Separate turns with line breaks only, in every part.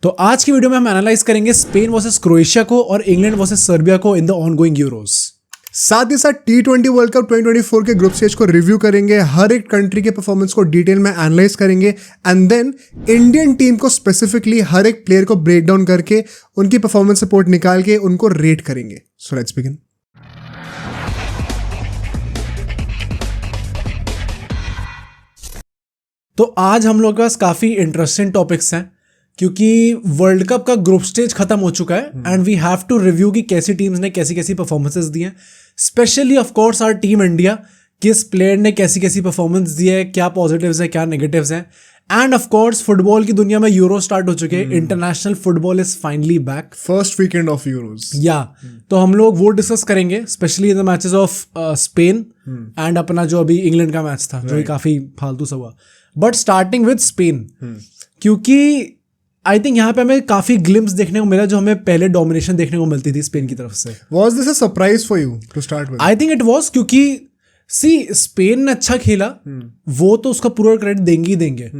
तो आज की वीडियो में हम एनालाइज करेंगे स्पेन वर्सेस क्रोएशिया को और इंग्लैंड वर्सेस सर्बिया को इन द ऑनगोइंग यूरोस।
साथ ही साथ T20 वर्ल्ड कप 2024 के ग्रुप स्टेज को रिव्यू करेंगे, हर एक कंट्री के परफॉर्मेंस को डिटेल में एनालाइज करेंगे एंड देन इंडियन टीम को स्पेसिफिकली हर एक प्लेयर को ब्रेक डाउन करके उनकी परफॉर्मेंस रिपोर्ट निकाल के उनको रेट करेंगे। So let's begin.
तो आज हम लोग के पास काफ़ी इंटरेस्टिंग टॉपिक्स हैं क्योंकि वर्ल्ड कप का ग्रुप स्टेज खत्म हो चुका है and we have to review कि कैसी टीम्स ने कैसी कैसी परफॉर्मेंसेस दी हैं, specially of course our team India, किस प्लेयर ने कैसी कैसी परफॉर्मेंस दी है, क्या पॉजिटिव्स है क्या नेगेटिव्स हैं। एंड ऑफ कोर्स फुटबॉल की दुनिया में यूरो स्टार्ट हो चुके हैं, international football is finally back,
first weekend of Euros.
या तो हम लोग वो डिस्कस करेंगे specially in the matches of Spain and अपना जो अभी इंग्लैंड का मैच था जो काफ़ी फालतू सा हुआ। बट स्टार्टिंग विद स्पेन, क्योंकि आई थिंक यहाँ पे हमें काफी ग्लिम्स देखने को मिला जो हमें पहले डोमिनेशन देखने को मिलती थी स्पेन की तरफ से।
Was this a surprise for you to start with?
I think it was, क्योंकि सी स्पेन ने अच्छा खेला, वो तो उसका पूरा क्रेडिट देंगे ही देंगे,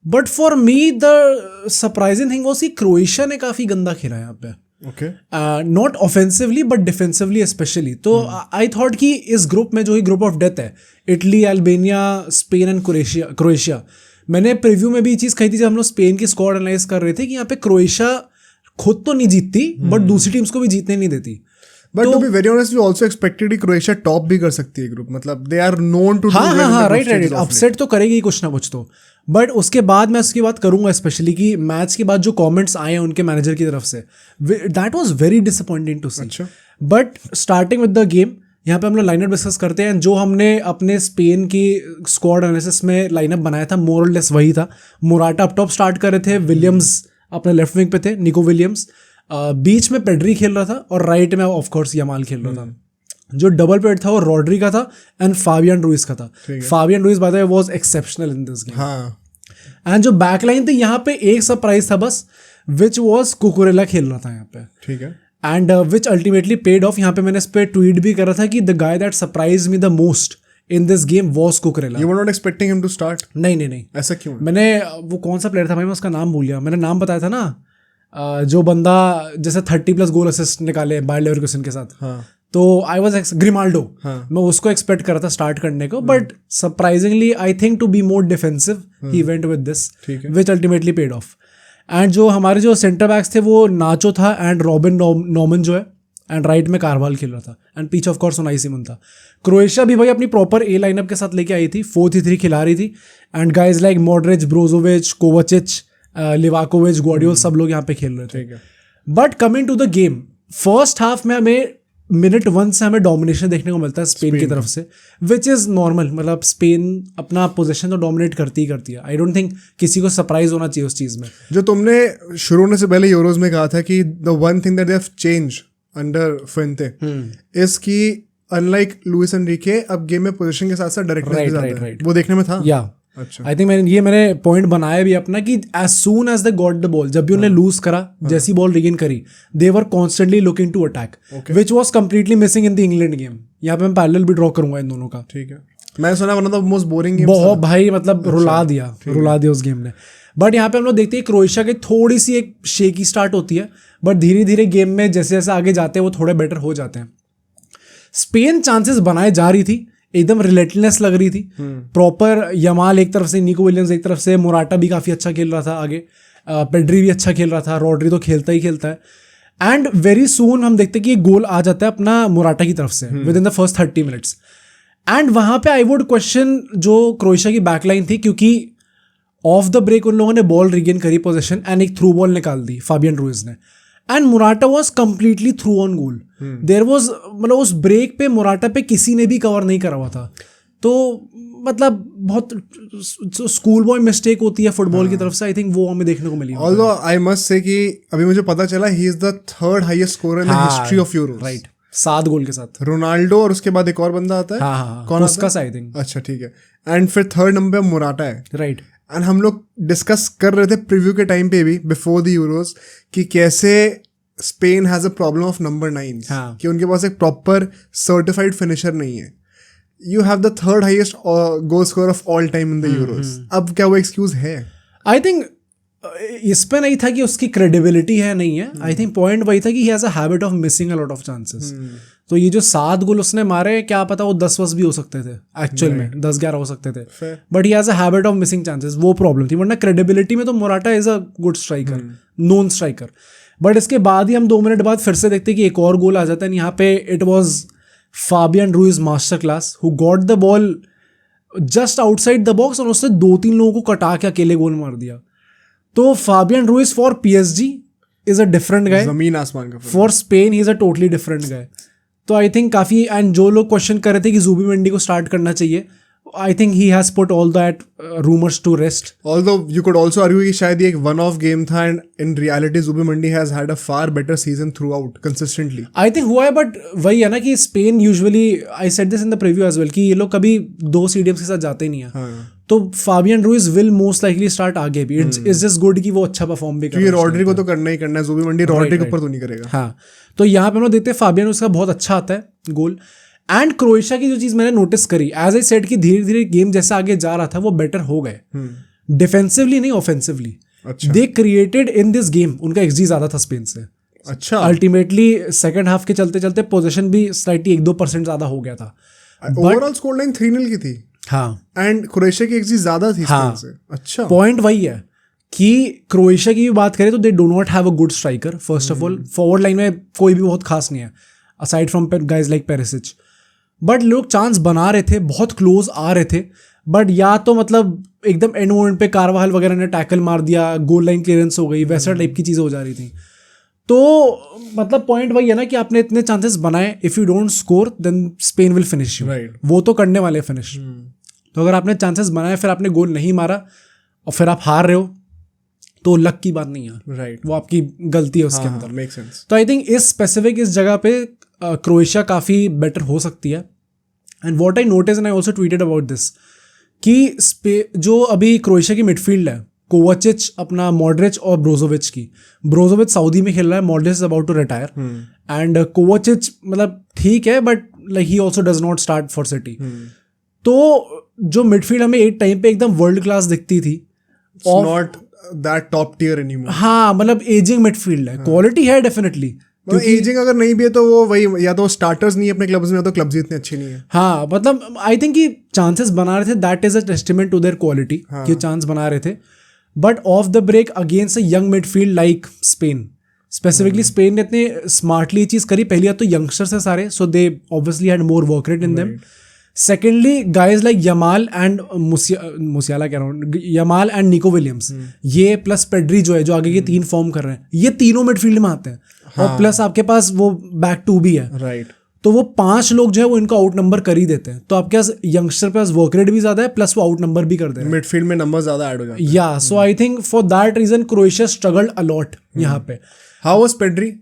but for me the surprising thing was कि क्रोएशिया ने काफी गंदा खेला यहाँ पे।
Okay.
Not offensively but defensively specially. तो आई थॉट कि इस ग्रुप में जो ही ग्रुप ऑफ डेथ है, Italy, Albania, Spain and Croatia, मैंने प्रीव्यू में भी ये चीज़ कही थी जब हम लोग स्पेन की स्क्वाड एनालाइज कर रहे थे कि यहाँ पे क्रोएशिया खुद तो नहीं जीतती बट दूसरी टीम्स को भी जीतने नहीं देती।
But to be very honest, we also expected कि क्रोएशिया टॉप भी कर सकती है ग्रुप, मतलब they are known to do well in the group
right
stages of
upset तो करेगी कुछ ना कुछ तो। बट उसके बाद मैं उसकी बात करूंगा स्पेशली कि मैच के बाद जो कमेंट्स आए हैं उनके मैनेजर की तरफ से, that was very disappointing to see. But starting with the game, यहाँ पे हम लोग लाइनअप डिस्कस करते हैं। जो हमने अपने स्पेन की स्क्वाड एनालिसिस में लाइनअप बनाया था मोर और लेस वही था। मोराटा अप टॉप स्टार्ट कर रहे थे, विलियम्स अपने लेफ्ट विंग पे थे, निको विलियम्स, बीच में पेड्री खेल रहा था और राइट में ऑफ कोर्स यमाल खेल रहा था। जो डबल पेड था वो रॉड्री का था एंड फाबियन रुइस का था। Fabian Ruiz bye the way was exceptional in this game. And जो बैक लाइन थी यहाँ पे एक सरप्राइज था बस, विच वाज कुकुरेला खेल रहा था यहाँ पे, ठीक है, and which ultimately paid of. यहाँ पे मैंने इस पे ट्वीट भी करा था कि the guy that surprise me the most in this game was Cucurella.
You were not expecting him to start?
नहीं,
ऐसा क्यों?
मैंने वो कौन सा प्लेयर था भाई, मैं उसका नाम भूल गया। मैंने नाम बताया था ना, जो बंदा जैसे 30+ गोल असिस्ट निकाले बायर लेवरकुसेन के साथ, तो आई वाज ग्रिमाल्डो। मैं उसको एक्सपेक्ट कर रहा था स्टार्ट करने को, but surprisingly I think to be more defensive he went with this, which ultimately paid off. And जो हमारे जो सेंटर बैक्स थे वो नाचो था एंड रॉबिन नॉर्मन जो है, एंड राइट में कारवाल खेल रहा था, एंड पीछे ऑफ कोर्स उनाई सिमन था। क्रोएशिया भी भाई अपनी प्रॉपर ए लाइनअप के साथ लेके आई थी, 4-3-3 खिला रही थी, and guys like Modric, Brozovic, Kovacic, Livakovic, Gvardiol सब लोग यहाँ पे खेल रहे थे। But coming to the game, first half में हमें मिनट 1 से हमें डोमिनेशन देखने को मिलता है स्पेन की तरफ से, विच इज़ नॉर्मल। मतलब स्पेन अपना पोजीशन तो डोमिनेट करती ही करती है। आई डोंट थिंक किसी को सरप्राइज होना चाहिए उस चीज़ में।
जो तुमने शुरू होने से पहले यूरोज में कहा था कि the one thing that they have change under Fuente is कि अनलाइक लुइस एनरिके अब गेम में पोजीशन के साथ साथ डायरेक्टनेस भी ज्यादा है। वो देखने में था।
या आई थिंक मैंने पॉइंट बनाया भी अपना कि as soon as they got the ball, जब भी उन्हें लूज करा, जैसी बॉल रिगेन करी, they were constantly looking to attack, which was completely missing in the England game. यहाँ पे मैं पैरेलल भी ड्रॉ करूंगा इन दोनों का। ठीक है,
मैं सुना one of the most boring games
बहुत भाई, मतलब रुला दिया उस गेम ने। बट यहाँ पे हम लोग देखते हैं क्रोएशिया की थोड़ी सी एक शेकी स्टार्ट होती है, बट धीरे धीरे गेम में जैसे जैसे आगे जाते हैं वो थोड़े बेटर हो जाते हैं। स्पेन चांसेस बनाए जा रही थी, एकदम रिलेटलेस लग रही थी प्रॉपर। यमाल एक तरफ से, निको विलियम्स एक तरफ से, मोराटा भी काफ़ी अच्छा खेल रहा था आगे, पेड्री भी अच्छा खेल रहा था, रॉड्री तो खेलता ही खेलता है। एंड वेरी सून हम देखते हैं कि एक गोल आ जाता है अपना मोराटा की तरफ से within the first 30 minutes. And वहाँ पे आई वुड क्वेश्चन जो क्रोएशिया की बैकलाइन थी, क्योंकि ऑफ द ब्रेक उन लोगों ने बॉल रिगेन करी पोजीशन एंड एक थ्रू बॉल निकाल दी फाबियन रुइज ने, and Morata was completely through on goal. There was, मतलब उस ब्रेक पे मोराटा पे किसी ने भी कवर नहीं करा हुआ था। तो मतलब बहुत स्कूल बॉय मिस्टेक होती है फुटबॉल की तरफ से, आई थिंक वो हमें देखने को मिली।
ऑल्दो आई मस्ट से कि अभी मुझे पता चला ही is the third highest scorer in the history of Euros.
Right, 7 गोल के साथ।
रोनाल्डो और उसके बाद एक और बंदा आता है,
कौन उसका, आई थिंक।
अच्छा ठीक है, एंड फिर थर्ड नंबर पे मोराटा है।
राइट,
एंड हम लोग डिस्कस कर रहे थे प्रीव्यू के टाइम पे भी बिफोर द यूरोस कि कैसे Spain has a problem of number 9, कि उनके पास एक प्रॉपर सर्टिफाइड फिनिशर नहीं है। You have the third highest goal score of all time in the Euros. अब क्या वो एक्सक्यूज है?
आई थिंक इस पे नहीं था कि उसकी क्रेडिबिलिटी है नहीं है, आई थिंक पॉइंट वही था कि he has a habit of missing a lot of chances. तो ये जो 7 गोल उसने मारे, क्या पता वो 10 भी हो सकते थे एक्चुअल में, 10-11 हो सकते थे, but he has a habit of missing chances, वो प्रॉब्लम थी। वरना क्रेडिबिलिटी में तो Morata is a good striker, known striker. But इसके बाद ही हम 2 मिनट बाद फिर से देखते कि एक और गोल आ जाता है। यहाँ पे it was Fabian Ruiz master class who got the ball just outside the box और उसने 2-3 लोगों को कटा के अकेले गोल मार दिया। तो Fabian Ruiz for PSG is a different गाय,
जमीन आसमान का
for Spain he is a totally different गाय। तो आई थिंक काफ़ी, एंड जो लोग क्वेश्चन कर रहे थे कि ज़ुबिमेंडी को स्टार्ट करना चाहिए, I think he has put all that rumours to rest.
Although you could also argue कि शायद ये एक वन ऑफ गेम था, and in reality Zubimendi has had a far better season throughout consistently.
I think हुआ है, but वही है ना कि Spain usually, I said this in the preview as well, कि ये लोग कभी 2 CDMs के साथ जाते ही नहीं है। तो Fabian Ruiz will most likely start आगे भी। इट्स जस्ट गुड कि वो अच्छा परफॉर्म भी कर
क्योंकि रॉड्री को तो करना ही करना है, जुबिमेंडी रॉड्री के ऊपर तो नहीं करेगा।
हाँ, तो यहाँ पे हम लोग देखते हैं फाबियन उसका बहुत अच्छा आता है गोल। एंड क्रोएशिया की जो चीज़ मैंने नोटिस करी, एज आई सेड कि धीरे धीरे गेम जैसा आगे जा रहा था वो बेटर हो गए, डिफेंसिवली नहीं offensively. They created in this game, उनका XG ज़्यादा था स्पेन से।
अच्छा,
अल्टीमेटली सेकंड हाफ के चलते चलते पोजीशन भी स्लाइटली 1-2% ज़्यादा हो गया था।
ओवरऑल स्कोर लाइन 3-0 की थी।
हाँ,
एंड क्रोएशिया की XG ज्यादा थी
हाँ,
स्पेन से। अच्छा,
पॉइंट वही है कि क्रोएशिया की भी बात करें तो they do not have a good striker. First of all forward line में कोई भी बहुत खास नहीं है aside from guys like Perisic. But लोग चांस बना रहे थे, बहुत क्लोज आ रहे थे, बट या तो मतलब एकदम एंड मोमेंट पे कारवाहल वगैरह ने टैकल मार दिया, गोल लाइन क्लियरेंस हो गई, वैसा टाइप की चीज़ें हो जा रही थी। तो मतलब पॉइंट वही है ना कि आपने इतने चांसेस बनाए, if you don't score then Spain will finish you. वो तो करने वाले फिनिश। तो अगर आपने चांसेस बनाए फिर आपने गोल नहीं मारा और फिर आप हार रहे हो, तो लक की बात नहीं है,
राइट,
वो आपकी गलती है उसके अंदर।
Make sense.
तो आई थिंक इस स्पेसिफिक इस जगह पे क्रोएशिया काफ़ी बेटर हो सकती है। And what I notice and I also tweeted about this कि जो अभी क्रोएशिया की मिडफील्ड है, कोवाचिच, अपना मॉड्रिच और ब्रोजोविच की। ब्रोजोविच सऊदी में खेल रहा है, Modric is about to retire, and Kovacic मतलब ठीक है but like he also does not start for City. तो जो मिडफील्ड हमें एक टाइम पे एकदम वर्ल्ड क्लास दिखती थी,
not that top tier anymore.
हाँ, मतलब एजिंग मिडफील्ड है, क्वालिटी है डेफिनेटली,
एजिंग अगर नहीं भी है तो वो वही, या तो स्टार्टर्स नहीं है अपने क्लब्स में, या तो क्लब्स इतने अच्छे नहीं है।
हाँ, मतलब आई थिंक कि चांसेस बना रहे थे, that is a testament to their quality कि चांस बना रहे थे। But off the break against a young midfield like Spain, specifically Spain ने इतने स्मार्टली चीज़ करी। पहली बात तो यंगस्टर्स है सारे, so they obviously had more work rate in them. Secondly guys like Yamal and Musiala कह रहा हूँ, यमाल एंड निको विलियम्स, ये प्लस पेड्री जो है, जो आगे के 3 फॉर्म कर रहे हैं, ये तीनों मिडफील्ड में आते हैं। और प्लस आपके पास वो बैक 2 भी है,
राइट।
तो वो 5 लोग जो है वो इनको आउट नंबर कर ही देते हैं। तो आपके पास यंगस्टर के पास वर्क रेट भी ज्यादा है, प्लस वो आउट नंबर भी कर दे रहे हैं,
मिडफील्ड में नंबर ज्यादा ऐड हो जाते हैं।
या so I think for that reason Croatia struggled a lot यहाँ पे।
How was Pedri?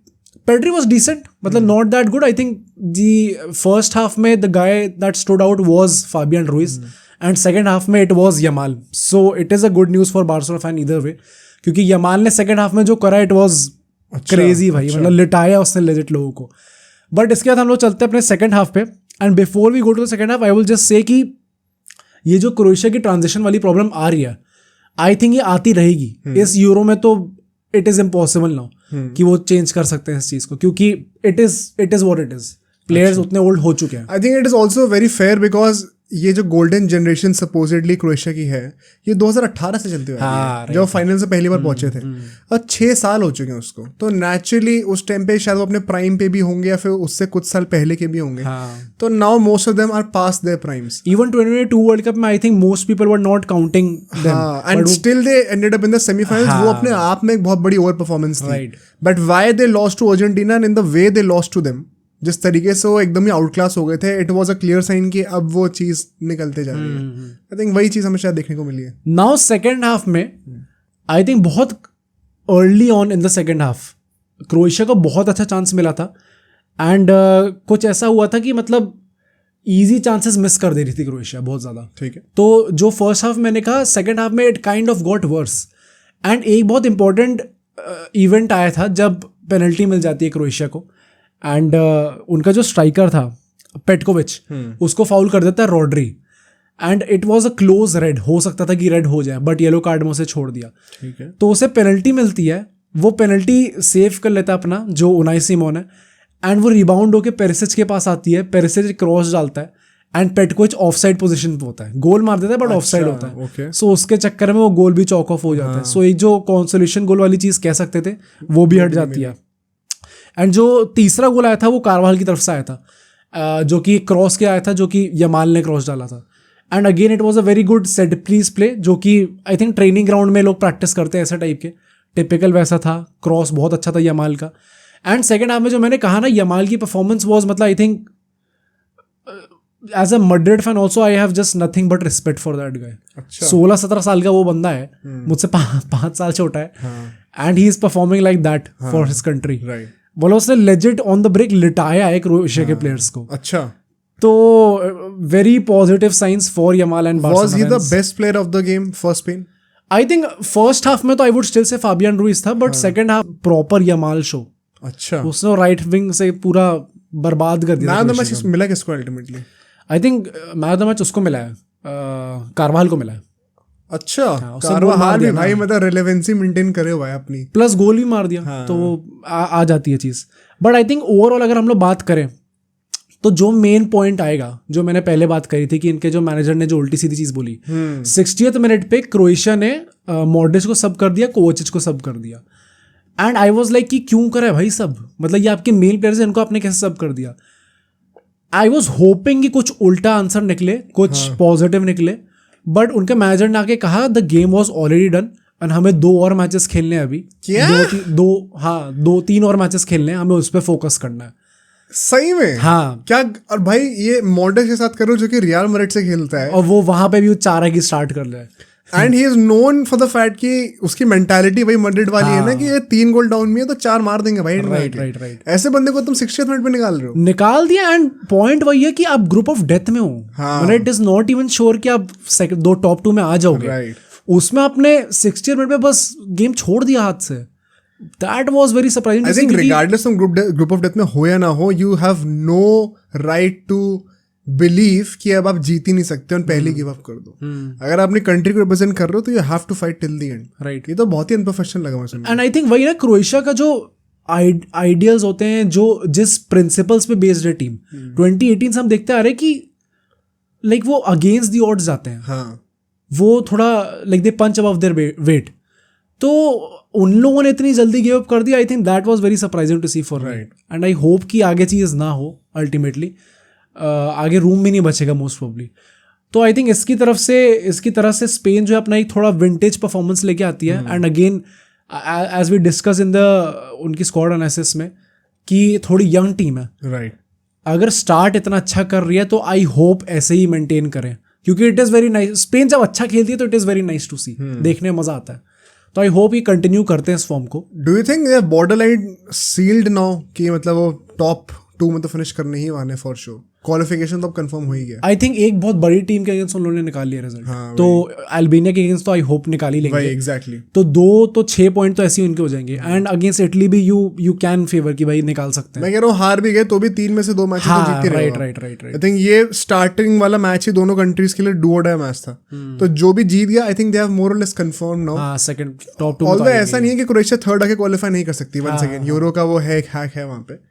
Pedri was decent, मतलब not that good. I think the first half में the guy that stood out was Fabian Ruiz, and second half में it was Yamal. So it is a good news for Barcelona fan either way, क्योंकि Yamal ने second half में जो करा it was crazy भाई, मतलब लिटाया उसने legit लोगों को। But इसके बाद हम लोग चलते हैं अपने second half पे, and before we go to the second half, I will just say कि ये जो क्रोएशिया की ट्रांजिशन वाली प्रॉब्लम आ रही है, आई थिंक ये आती रहेगी इस यूरो में। तो इट इज इम्पॉसिबल नाउ कि वो चेंज कर सकते हैं इस चीज को, क्योंकि it is what it is. Players उतने ओल्ड हो चुके हैं।
आई think it is also very fair because ये जो गोल्डन जनरेशन सपोजिटली क्रोएशिया की है, ये 2018 से चलती हुई है, जब फाइनल से पहली बार पहुंचे थे, और 6 साल हो चुके हैं उसको। तो नेचुरली उस टाइम पे शायद वो अपने प्राइम पे भी होंगे, या फिर उससे कुछ साल पहले के भी होंगे। तो now most of them are past their primes.
Even 2022 world cup में I think most people were not counting them,
and still they ended up in the semifinals. वो अपने आप में एक बहुत बड़ी ओवर परफॉर्मेंस थी, but why they lost to Argentina and in the way they lost to them, जिस तरीके से वो एकदम ही आउट क्लास हो गए थे, it was a clear sign कि अब वो चीज निकलते जा रही है। आई थिंक वही चीज हमें शायद देखने को मिली है।
नाउ सेकेंड हाफ में आई थिंक बहुत early on in the second half Croatia को बहुत अच्छा चांस मिला था, एंड कुछ ऐसा हुआ था कि मतलब ईजी चांसेस मिस कर दे रही थी क्रोएशिया बहुत ज़्यादा।
ठीक है।
तो जो फर्स्ट हाफ मैंने कहा, सेकेंड हाफ में it kind of got verse. And एक बहुत इंपॉर्टेंट इवेंट आया था जब पेनल्टी मिल जाती है क्रोएशिया को, एंड उनका जो स्ट्राइकर था पेटकोविच, उसको फाउल कर देता है Rodri, and it was a close red, हो सकता था कि रेड हो जाए बट येलो कार्ड में उसे छोड़ दिया।
ठीक है।
तो उसे पेनल्टी मिलती है, वो पेनल्टी सेव कर लेता है अपना जो उनाई सिमोन है, एंड वो रिबाउंड होकर पेरिसिच के पास आती है, पेरिसिच क्रॉस डालता है एंड पेटकोविच ऑफसाइड पोजीशन पे होता है, गोल मार देता है बट ऑफसाइड होता है।
okay.
सो उसके चक्कर में वो गोल भी चौक ऑफ हो जाता है। सो एक जो कॉन्सोलेशन गोल वाली चीज़ कह सकते थे वो भी हट जाती है। एंड जो तीसरा गोल आया था वो कारवाल की तरफ से आया था, जो कि क्रॉस के आया था, जो कि यमाल ने क्रॉस डाला था। And again it was a very good set please play, जो कि आई थिंक ट्रेनिंग ग्राउंड में लोग प्रैक्टिस करते हैं ऐसे टाइप के, टिपिकल वैसा था। क्रॉस बहुत अच्छा था यमाल का। एंड सेकेंड हाफ में जो मैंने कहा ना, यमाल की परफॉर्मेंस वॉज मतलब I think as a Madrid fan also I have just nothing but respect for that guy. 16-17 साल का वो बंदा है, मुझसे 5 साल छोटा है, and he is performing like that for his country. बोला उसने लेजिट ऑन द ब्रेक लिटाया है क्रोएशिया के प्लेयर्स को।
अच्छा,
तो very positive signs for Yamal and
was he the best player of the game for Spain?
I think first half में तो I would still say Fabian Ruiz था, but second half proper Yamal show.
अच्छा,
उसने right wing से पूरा बर्बाद कर दिया।
मैन ऑफ द मैच मिला किसको ultimately?
I think man of the match उसको मिला है, कारवाल को मिला है।
अच्छा,
उसने
कारवाल भी भाई मतलब रेलेवेंसी मेंटेन करे हुआ है अपनी,
प्लस गोल भी मार दिया। तो वो आ जाती है चीज़। बट आई थिंक ओवरऑल अगर हम लोग बात करें तो जो मेन पॉइंट आएगा, जो मैंने पहले बात करी थी कि इनके जो मैनेजर ने जो उल्टी सीधी चीज़ बोली, 60th मिनट पे क्रोएशिया ने मॉड्रिच को सब कर दिया, कोवाचिच को सब कर दिया। एंड आई वॉज लाइक कि क्यों करा है भाई सब, मतलब ये आपके मेन प्लेयर्स हैं, इनको आपने कैसे सब कर दिया। आई वॉज होपिंग कि कुछ उल्टा आंसर निकले, कुछ पॉजिटिव निकले, बट उनके मैनेजर ने आके कहा the game was already done and हमें 2 और मैचेस खेलने हैं अभी।
क्या?
2-3 और मैचेस खेलने हैं, हमें उस पर फोकस करना है।
सही में?
हाँ।
क्या? और भाई ये मॉड्रिच के साथ करो जो कि रियल मैड्रिड से खेलता है,
और वो वहां पे भी चारा की स्टार्ट कर रहा है।
And he is known for the fact कि उसकी मेंटालिटी भाई मैड्रिड वाली है ना कि ये 3 गोल डाउन में है तो 4 मार देंगे भाई।
राइट।
ऐसे बंदे को तुम 60th मिनट पे
निकाल दिया। एंड पॉइंट वही है कि आप ग्रुप ऑफ डेथ में हो, मतलब it is not even sure कि आप टॉप 2 में आ जाओगे। उसमें आपने 60th मिनट पे बस गेम छोड़ दिया हाथ से। That was very surprising.
I think regardless of group of death में हो या ना हो, you have no right to believe कि अब आप जीत ही नहीं सकते और पहले गिव अप कर दो। अगर आप अपनी कंट्री को रिप्रेजेंट कर रहे हो तो you have to fight till the end.
Right.
ये तो बहुत ही अनप्रोफेशनल लगा मुझे।
And I think वही ना, क्रोएशिया का जो आइडियल्स होते हैं, जो जिस प्रिंसिपल्स पे बेस्ड है टीम, 2018 से हम देखते आ रहे हैं कि लाइक वो अगेंस्ट दी ऑड्स जाते हैं।
हाँ,
वो थोड़ा like they punch above their weight. तो उन लोगों ने इतनी जल्दी गिव अप कर दिया। I think that was very surprising to see for me, and I hope कि आगे चीज़ ना हो अल्टीमेटली, आगे रूम भी नहीं बचेगा मोस्ट प्रोबब्ली। तो आई थिंक इसकी तरह से स्पेन जो है अपना एक थोड़ा विंटेज परफॉर्मेंस लेके आती है। And again as we discuss in उनकी स्क्वाड एनालिसिस में कि थोड़ी यंग टीम है,
राइट।
अगर स्टार्ट इतना अच्छा कर रही है तो आई होप ऐसे ही मेंटेन करें, क्योंकि it is very nice. Spain जब अच्छा खेलती है तो it is very nice to see, देखने में मजा आता है। तो आई होप ये कंटिन्यू करते हैं इस फॉर्म को।
Do you think they borderline sealed now कि मतलब वो टॉप 2 में तो फिनिश करने ही वाले फॉर श्योर? क्वालिफिकेशन तो अब कंफर्म हो ही गया।
आई थिंक एक बहुत बड़ी टीम के अगेंस्ट उन लोगों ने निकाल लिया रिजल्ट। तो अल्बानिया के अगेंस्ट तो आई होप निकाल ही लेंगे।
एग्जैक्टली।
तो 2 तो 6 पॉइंट तो ऐसे ही उनके हो जाएंगे। एंड अगेंस्ट इटली भी यू कैन फेवर कि भाई निकाल सकते हैं।
मैं कह रहा हूँ हार भी गए तो भी 3 में से 2 मैच तो जीते रहे।
राइट।
आई थिंक ये स्टार्टिंग वाला मैच ही दोनों कंट्रीज के लिए डू और डाई मैच था। तो जो भी जीत गया आई थिंक दे हैव मोर और लेस कंफर्म नाउ।
हां, सेकंड टॉप 2
ऑल्दो ऐसा नहीं है कि क्रोएशिया 3rd आके क्वालीफाई नहीं कर सकती। वंस अगेन यूरो का वो है, हैक है वहां पे।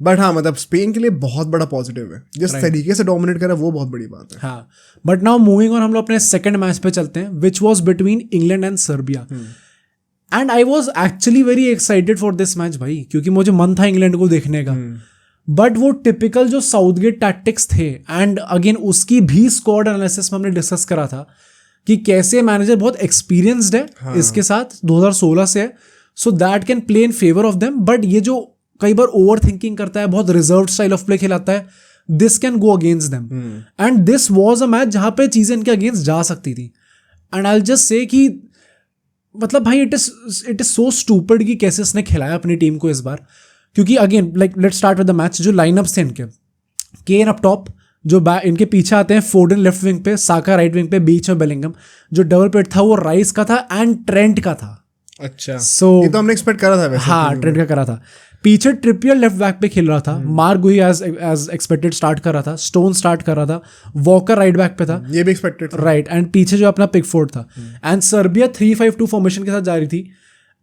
बट हाँ, मतलब स्पेन के लिए बहुत बड़ा पॉजिटिव है, जिस तरीके से डोमिनेट करा वो बहुत बड़ी बात है।
हाँ, बट नाउ मूविंग ऑन, हम लोग अपने सेकंड मैच पे चलते हैं, which was between England and Serbia. And I was actually very excited for this match भाई, क्योंकि मुझे मन था इंग्लैंड को देखने का। बट वो टिपिकल जो साउथगेट टैक्टिक्स थे, एंड अगेन उसकी भी स्क्वाड एनालिसिस में हमने डिस्कस करा था कि कैसे मैनेजर बहुत एक्सपीरियंसड है इसके साथ, 2016 से है, so that can play in favour of them. But ये जो कई बार ओवर थिंकिंग करता है, बहुत रिजर्व स्टाइल ऑफ प्ले खिलाता है, this can go against them. And this was a match जहां पे चीजें इनके अगेंस्ट जा सकती थी। एंड आई जस्ट से कि मतलब भाई इट इज सो स्टूपिड कि कैसे इसने खिलाया अपनी टीम को इस बार। क्योंकि again like let's start with the match. जो लाइनअप्स थे इनके, केन अप टॉप, जो इनके पीछे आते हैं फोर्डन लेफ्ट विंग पे, साका राइट विंग पे, बीच में बेलिंगम। जो डबल पेट था वो राइस का था एंड ट्रेंट का था।
अच्छा,
So,
ये तो हमने एक्सपेक्ट करा था वैसे।
हाँ, ट्रेंड का करा था। पीछे ट्रिपियर लेफ्ट बैक पे खेल रहा था, मार्क गुही एज एक्सपेक्टेड स्टार्ट कर रहा था, स्टोन स्टार्ट कर रहा था, वॉकर राइट बैक पे था,
ये भी एक्सपेक्टेड था।
राइट, एंड पीछे जो अपना पिकफोर्ड था, एंड सर्बिया 3-5-2 फॉर्मेशन के साथ जा रही थी।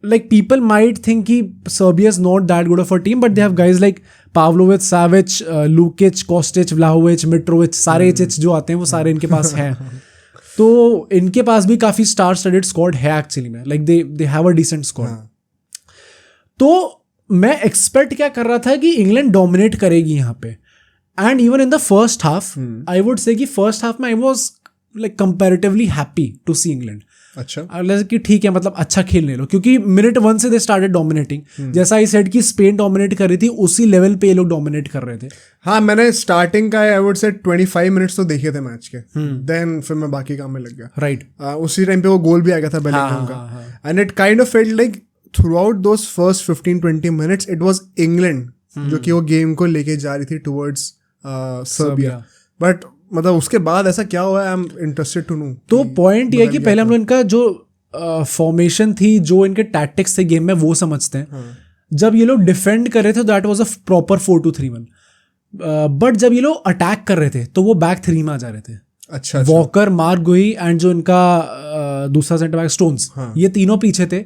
लाइक पीपल माइट थिंक कि Serbia is not that good of a team, but they have guys like Pavlovic, Savic, Lukic, Kostic, Vlahovic, Mitrovic, सारे एच जो आते हैं वो सारे इनके पास हैं। तो इनके पास भी काफी स्टार स्टडेड स्क्वाड है एक्चुअली में, like they have a decent squad. तो मैं एक्सपेक्ट क्या कर रहा था कि इंग्लैंड डोमिनेट करेगी यहाँ पे, and even in the first half I would say कि फर्स्ट हाफ में I was like comparatively happy to see England.
अच्छा,
कि ठीक है, मतलब अच्छा खेलने लो, क्योंकि मिनट 1 से दे स्टार्टेड डोमिनेटिंग। जैसा आई सेड कि स्पेन डोमिनेट कर रही थी, उसी लेवल पे ये लोग डोमिनेट कर रहे थे।
हाँ, मैंने स्टार्टिंग का आई वुड से 25 मिनट्स तो देखे थे मैच के, देन फिर मैं बाकी काम में लग गया।
राइट,
उसी टाइम पे वो गोल भी आ गया था बेलिंगहम का, and it kind of felt like through out those first 15-20 minutes it was England जो कि वो गेम को लेके जा रही थी टुवर्ड्स सर्बिया। बट मतलब उसके बाद ऐसा क्या हुआ, I am interested to know.
तो पॉइंट ये है कि पहले हम लोग इनका जो फॉर्मेशन थी, जो इनके टैक्टिक्स थे गेम में, वो समझते हैं। जब ये लोग डिफेंड कर रहे थे that was a proper 4-2-3-1, but जब ये लोग अटैक कर रहे थे तो वो बैक 3 में आ जा रहे थे।
अच्छा,
वॉकर, मार्क गुही एंड जो इनका दूसरा सेंटर बैक स्टोन्स, ये तीनों पीछे थे।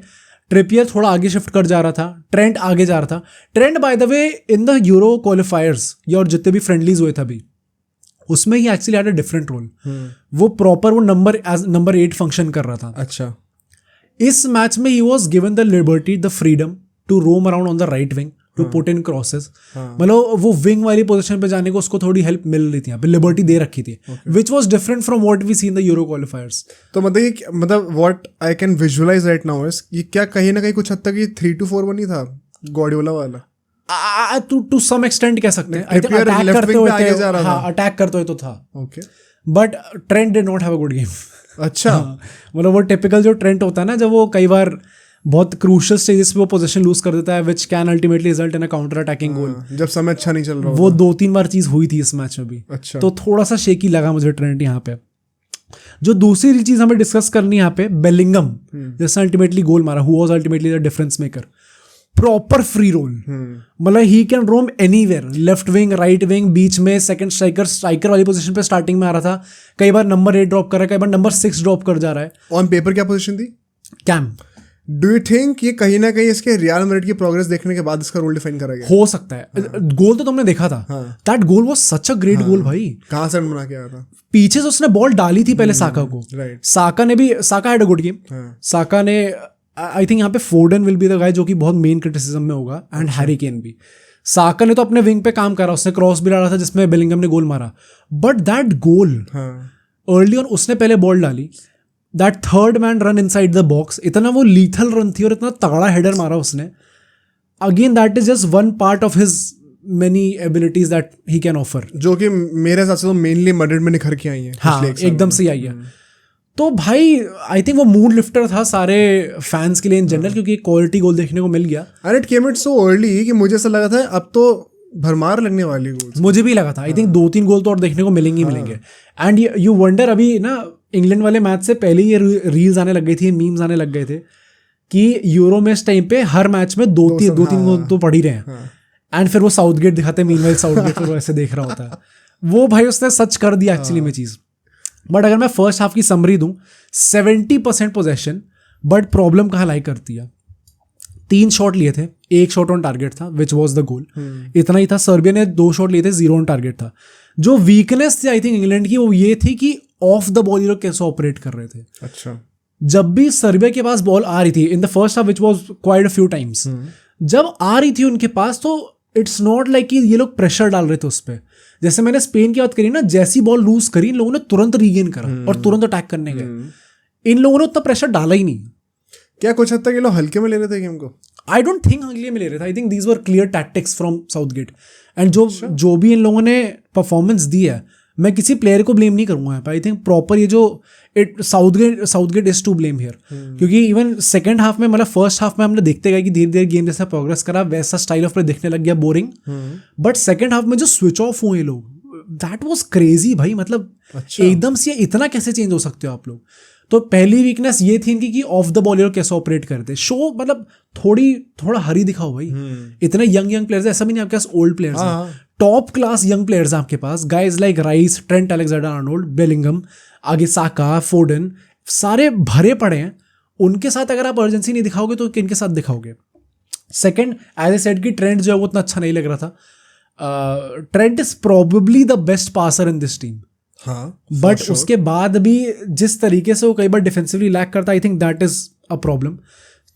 ट्रिपियर थोड़ा आगे शिफ्ट कर जा रहा था, ट्रेंट आगे जा रहा था। Trent by the way in the Euro qualifiers या और जितने भी फ्रेंडलीज हुए थे अभी, उसमें ही actually had a different role. वो प्रॉपर वो नंबर 8 फंक्शन कर रहा था।
अच्छा,
इस मैच में ही was given the liberty, the freedom to roam around on the right wing, to put in crosses. मतलब वो विंग वाली पोजीशन पे जाने को उसको थोड़ी हेल्प मिल रही थी, यहाँ पे लिबर्टी दे रखी थी, which was different from what we see in the Euro qualifiers.
तो मतलब what I can visualise right now is ये क्या कहीं ना कहीं कुछ हद तक ये 3-2-4-1 ही था ग्वार्डियोला वाला।
टू सम एक्सटेंट कह सकते हैं।
Trippier
अटैक
left
करते
wing
हुए
पे आगे जा रहा था।
हाँ, अटैक करते हुए तो था,
okay,
but Trent did not have a good game.
अच्छा,
मतलब वो टिपिकल जो ट्रेंट होता है ना, जब वो कई बार बहुत क्रूशियल स्टेजेस पे वो पोजीशन लूज कर देता है, which can ultimately result in a counter attacking goal.
जब समय अच्छा नहीं चल रहा
वो 2-3 बार चीज हुई थी इस मैच में भी।
अच्छा,
तो थोड़ा सा शेकी लगा मुझे ट्रेंट यहाँ पे। जो दूसरी चीज हमें डिस्कस करनी है यहाँ पे, बेलिंगम जैसे अल्टीमेटली गोल मारा, who was ultimately the difference maker. Proper free role, मतलब he can roam anywhere, left wing, right wing, बीच में सेकंड स्ट्राइकर वाली पोजीशन पे स्टार्टिंग में आ रहा था। कई बार नंबर 8 ड्रॉप कर रहा है, कई बार नंबर 6 ड्रॉप कर जा रहा है।
ऑन पेपर क्या पोजीशन थी?
कैम।
डू यू थिंक ये कहीं ना कहीं इसके रियल मैड्रिड की प्रोग्रेस देखने के बाद इसका रोल डिफाइन करा गया?
हो सकता है। गोल तो तुमने देखा था, that goal was such a great goal भाई।
कहाँ से बना के आया था?
पीछे से उसने बॉल डाली थी पहले साका को।
Right,
Saka had a good game. Saka ने, आई थिंक यहाँ पे Foden will be the guy जो कि बहुत मेन क्रिटिसिज्म में होगा, एंड हैरी केन भी। साका ने तो अपने विंग पे काम करा, उसने क्रॉस भी डाला था जिसमें बेलिंगम ने गोल मारा, but that goal early on उसने पहले बॉल डाली, that third man run inside the box, इतना वो लीथल रन थी और इतना तगड़ा हेडर मारा उसने। Again that is just one part of his many abilities that he can offer,
जो कि मेरे हिसाब से तो मेनली मैड्रिड में निखर के आई है।
हाँ, एकदम से आई है। तो भाई आई थिंक वो मूड लिफ्टर था सारे फैंस के लिए इन जनरल, क्योंकि क्वालिटी गोल देखने को मिल गया।
And it came it so early कि मुझे ऐसा लगा था अब तो भरमार लगने वाली गोल।
मुझे भी लगा था, आई थिंक 2-3 गोल तो और देखने को मिलेंगे। एंड यू वंडर, अभी ना इंग्लैंड वाले मैच से पहले ये रील्स आने लग गई थी, मीम्स आने लग गए थे कि यूरो में इस टाइम पे हर मैच में 2-3 गोल तो पड़ ही रहे हैं। एंड फिर वो साउथगेट दिखाते, मीनवाइल साउथगेट फिर वो ऐसे देख रहा होता है। वो भाई उसने सच कर दिया एक्चुअली में चीज़। बट अगर मैं फर्स्ट हाफ की समरी दूं, 70% पोजेशन, बट प्रॉब्लम कहाँ लाई करती है। 3 शॉट लिए थे, 1 शॉट ऑन टारगेट था विच वॉज द गोल, इतना ही था। सर्बिया ने 2 शॉट लिए थे, 0 ऑन टारगेट था। जो वीकनेस थी आई थिंक इंग्लैंड की, वो ये थी कि ऑफ द बॉल ये लोग कैसे ऑपरेट कर रहे थे।
अच्छा,
जब भी सर्बिया के पास बॉल आ रही थी इन the first half which was quite a few times, जब आ रही थी उनके पास तो इट्स नॉट लाइक कि ये लोग प्रेशर डाल रहे थे उस पर। जैसे मैंने स्पेन की बात करी ना, जैसी बॉल लूज करी इन लोगों ने तुरंत रीगेन करा और तुरंत अटैक करने गए। इन लोगों ने उतना प्रेशर डाला ही नहीं।
क्या कुछ हद तक ये लोग हल्के में ले रहे थे गेम को?
आई डोंट थिंक हल्के में ले रहे थे। आई think these were clear tactics from Southgate. And जो भी इन लोगों ने परफॉर्मेंस दी है, मैं किसी प्लेयर को ब्लेम नहीं करूंगा। आई थिंक प्रॉपर ये जो Southgate is to blame here, क्योंकि इवन सेकंड हाफ में, मतलब फर्स्ट हाफ में हमने देखते गए कि धीरे धीरे गेम जैसा प्रोग्रेस करा, वैसा स्टाइल ऑफ प्ले दिखने लग गया, बोरिंग। बट सेकंड हाफ में जो स्विच ऑफ हुए लोग, दैट वाज क्रेजी भाई। मतलब एकदम से इतना कैसे चेंज हो सकते हो आप लोग। तो पहली वीकनेस ये थी इनकी कि ऑफ द बॉल ये लोग कैसे ऑपरेट करते, शो मतलब थोड़ा हरी दिखाओ भाई। इतने यंग प्लेयर्स, ऐसा भी नहीं आपके पास ओल्ड प्लेयर्स हैं, टॉप क्लास यंग प्लेयर्स हैं आपके पास, guys like Rice, Trent Alexander Arnold, Bellingham, आगे साका, फोडन, सारे भरे पड़े हैं। उनके साथ अगर आप अर्जेंसी नहीं दिखाओगे तो किन के साथ दिखाओगे? सेकंड, एज ए सेड कि ट्रेंट जो है वो उतना अच्छा नहीं लग रहा था। Trent is probably the best passer in this team, but उसके बाद भी जिस तरीके से वो कई बार डिफेंसिवली लैक करता, आई think that is a problem.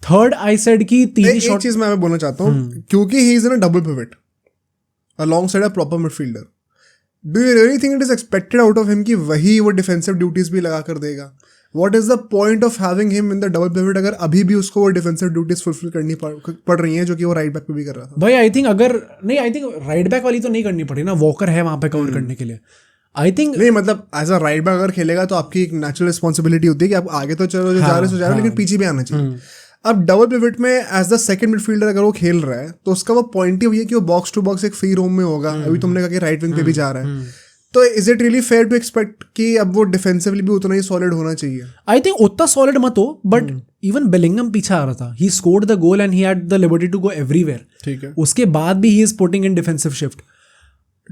Third, I said कि तीन शॉट,
चीज मैं बोलना चाहता हूँ, क्योंकि he is in a double pivot alongside a proper midfielder. Do you really think it is expected out of him कि वही वो defensive duties भी लगा कर देगा? What is the point of having him in the double pivot अगर अभी भी उसको वो defensive duties fulfill करनी पड़ रही हैं जो कि वो राइट बैक पे भी कर रहा था?
भाई आई थिंक अगर नहीं, आई थिंक राइट बैक वाली तो नहीं करनी पड़ी ना, वॉकर है वहां पे कवर करने के लिए। आई थिंक
नहीं, मतलब एज अ राइट बैक अगर खेलेगा तो आपकी एक नेचुरल रिस्पॉन्सिबिलिटी होती है कि आप आगे तो चलो जो जा रहे हो लेकिन पीछे भी आना चाहिए। अब डबल पिवट में एज द सेकंड मिडफील्डर अगर वो खेल रहा है तो उसका वो पॉइंट ही है कि वो बॉक्स टू बॉक्स एक फ्री रोम में होगा। अभी तुमने कहा कि राइट विंग पे भी जा रहा है, तो is it really fair to expect कि अब वो डिफेंसिवली भी उतना ही सॉलिड होना चाहिए?
आई थिंक उतना सॉलिड मत हो, बट इवन बेलिंगम पीछे आ रहा था, he scored the goal and he had the liberty to go everywhere.
ठीक है,
उसके बाद भी he is putting in defensive shift.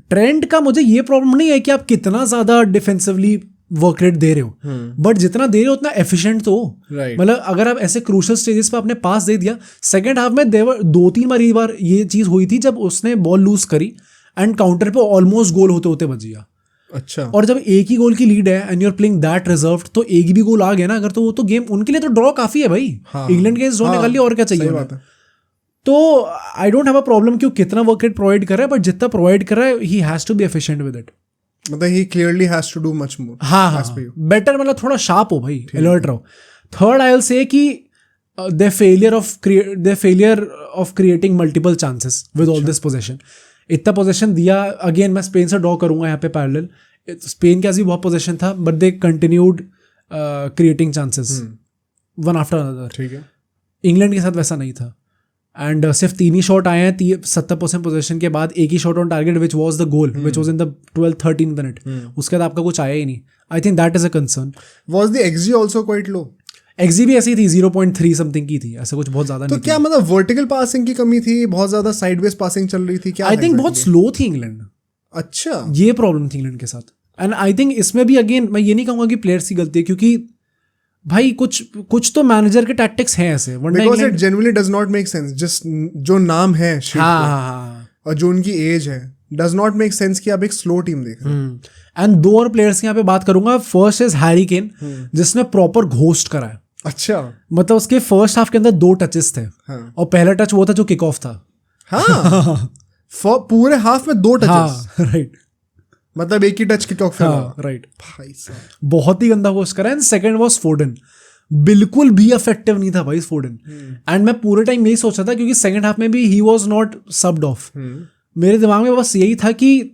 Trend का मुझे ये प्रॉब्लम नहीं है कि आप कितना ज्यादा डिफेंसिवली वर्क रेट दे रहे हो, बट जितना दे रहे हो उतना एफिशिएंट तो हो। मतलब अगर आप ऐसे क्रूशल स्टेजेस पे आपने पास दे दिया, सेकंड हाफ में देवर 2-3 बार ये चीज हुई थी जब उसने बॉल लूज करी एंड काउंटर पे ऑलमोस्ट गोल होते होते बच गया।
अच्छा,
और जब एक ही गोल की लीड है and you are playing that reserved, तो एक भी गोल आ गया ना अगर, तो वो तो गेम उनके लिए तो ड्रॉ काफी है भाई। इंग्लैंड के ड्रॉ निकाल लिया, और क्या चाहिए उन्हें? तो I don't have a problem कि वो कितना वर्क रेट प्रोवाइड कर रहा है, बट जितना प्रोवाइड कर रहा है he has to be efficient with it.
मतलब he clearly has to do much more.
हाँ, बेटर, मतलब थोड़ा शार्प हो भाई, अलर्ट रहो। थर्ड, आई विल से कि the failure of creating multiple chances with all this possession. इतना पोजेशन दिया, अगेन मैं स्पेन से ड्रॉ करूंगा यहाँ पे पैरेलल। स्पेन के पास भी बहुत पोजेशन था, but they continued creating chances one after another. ठीक है, इंग्लैंड के साथ वैसा नहीं था, एंड सिर्फ 3 ही शॉट आए हैं 70% पोजीशन के बाद, एक ही shot on target which was the goal which was in the 12-13 minute. उसके बाद आपका कुछ आया ही नहीं। I think that is a concern.
Was the xG also quite low?
XG भी ऐसी ही थी, 0.3 समथिंग की थी, ऐसा कुछ बहुत ज्यादा नहीं।
तो क्या मतलब वर्टिकल पासिंग की कमी थी, बहुत ज्यादा साइडवेज पासिंग चल रही थी क्या?
आई थिंक बहुत स्लो थी इंग्लैंड।
अच्छा,
ये प्रॉब्लम थी इंग्लैंड के साथ। एंड आई थिंक इसमें भी अगेन मैं ये नहीं कहूंगा कि प्लेयर्स की गलती है, क्योंकि भाई कुछ तो मैनेजर के टैक्टिक्स हैं ऐसे,
because it genuinely does not make sense. Just जो नाम है और जो उनकी एज है, डज नॉट मेक सेंस कि आप एक स्लो टीम देख रहे हैं।
एंड 2 और प्लेयर्स की यहाँ पे बात करूंगा। फर्स्ट इज हैरी केन, जिसने प्रॉपर घोस्ट करा है।
अच्छा,
मतलब उसके फर्स्ट हाफ के अंदर 2 टचेस थे, और पहला टच वो था जो किक ऑफ था।
हाँ, पूरे हाफ में 2 टचेस,
राइट,
मतलब एक ही टच किक ऑफ।
राइट, भाई साहब बहुत ही गंदा घोस्ट करा। एंड सेकंड वाज फोर्डन, बिल्कुल भी इफेक्टिव नहीं था भाई फोर्डन। एंड मैं पूरे टाइम यही सोचा था, क्योंकि सेकंड हाफ में भी ही वाज नॉट सबड ऑफ। मेरे दिमाग में बस यही था कि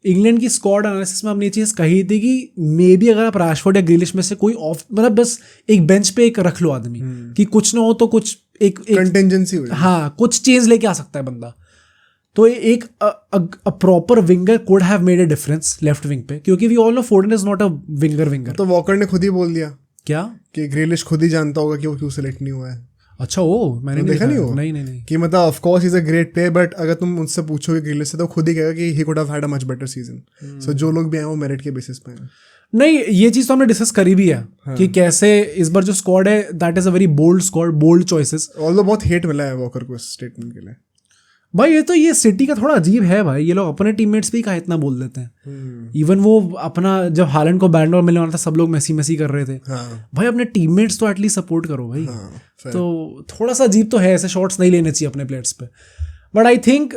इंग्लैंड की स्क्वाड एनालिसिस में हमने ये चीज़ कही थी कि मे बी अगर आप राशफोर्ड या ग्रिलिश में से कोई ऑफ, मतलब बस एक बेंच पे एक रख लो आदमी, कि कुछ ना हो तो कुछ एक
कंटिजेंसी हो,
हाँ, कुछ चेंज लेके आ सकता है बंदा। तो एक proper winger could have made a difference left wing पे, क्योंकि we all know Foden is not a winger.
तो वॉकर ने खुद ही बोल दिया
क्या
कि ग्रिलिश खुद ही जानता होगा कि वो क्यों सिलेक्ट नहीं हुआ है।
अच्छा, वो मैंने
देखा नहीं हो?
नहीं
कि मतलब of course is a great player, but अगर तुम मुझसे पूछोगे ग्रिलिश से तो खुद ही कहेगा कि he could have had a much better season. So जो लोग भी आए वो मेरिट के बेसिस पे हैं।
नहीं, ये चीज़ तो हमने डिस्कस करी भी है कि कैसे इस बार जो स्क्वाड है that is a very bold squad, bold choices.
Although बहुत हेट मिला है वॉकर को इस स्टेटमेंट के लिए।
भाई ये सिटी का थोड़ा अजीब है भाई, ये लोग अपने टीममेट्स भी कहा इतना बोल देते हैं। इवन वो अपना जब हालैंड को बैलेंड डोर मिलने वाला था, सब लोग मेसी कर रहे थे। भाई अपने टीममेट्स तो एटलीस्ट सपोर्ट करो भाई। तो थोड़ा सा अजीब तो है, ऐसे शॉट्स नहीं लेने चाहिए अपने प्लेयर्स पे। बट आई थिंक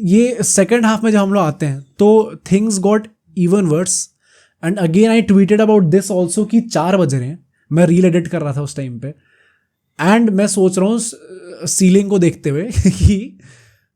ये सेकेंड हाफ में जब हम लोग आते हैं तो things got even worse. And again I tweeted about this also कि 4 बज रहे हैं, मैं रील एडिट कर रहा था उस टाइम पे, एंड मैं सोच रहा हूँ सीलिंग को देखते हुए कि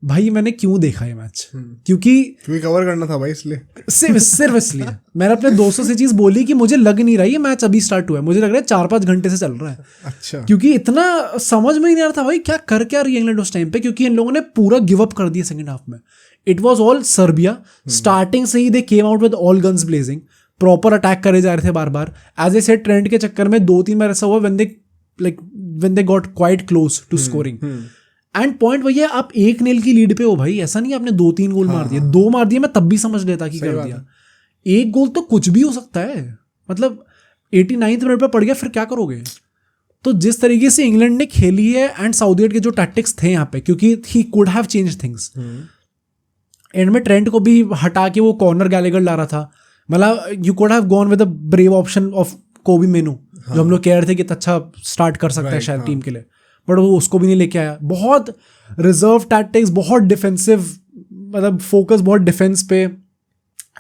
भाई मैंने क्यों देखा ये मैच, क्योंकि
कवर करना था भाई, इसलिए
सिर्फ इसलिए मैंने अपने दोस्तों से चीज बोली कि मुझे लग नहीं रहा ये मैच अभी स्टार्ट हुआ है, मुझे लग रहा है 4-5 घंटे से चल रहा है।
अच्छा,
क्योंकि इतना समझ में ही नहीं आ रहा था भाई क्या कर क्या रही है इंग्लैंड उस टाइम पे, क्योंकि इन लोगों ने पूरा गिव अप कर दिया सेकंड हाफ में। It was all Serbia, starting से ही they came out with all guns blazing, proper attack करे जा रहे थे बार बार. एज ए सेट ट्रेंट के चक्कर में 2-3 बार ऐसा हुआ when they got quite close to scoring. And point वही है, आप 1-0 की लीड पे हो भाई, ऐसा नहीं आपने 2-3 गोल मार दिए. 2 मार दिए मैं तब भी समझ लेता कि कर दिया. 1 गोल तो कुछ भी हो सकता है. मतलब 89th मिनट पे पड़ गया, फिर क्या करोगे. तो जिस तरीके से इंग्लैंड ने खेली है एंड साउथगेट के जो टैक्टिक्स थे यहाँ पे, क्योंकि ही could have change things. And में ट्रेंट को भी हटा के वो कॉर्नर गैलेगर ला रहा था. मतलब you could have gone with a brave option of कोबी मेनू, जो हम लोग कह रहे थे कि अच्छा स्टार्ट कर सकता है शायद टीम के लिए, बट वो उसको भी नहीं लेके आया. बहुत रिजर्व टैक्टिक्स, बहुत डिफेंसिव, मतलब फोकस बहुत डिफेंस पे.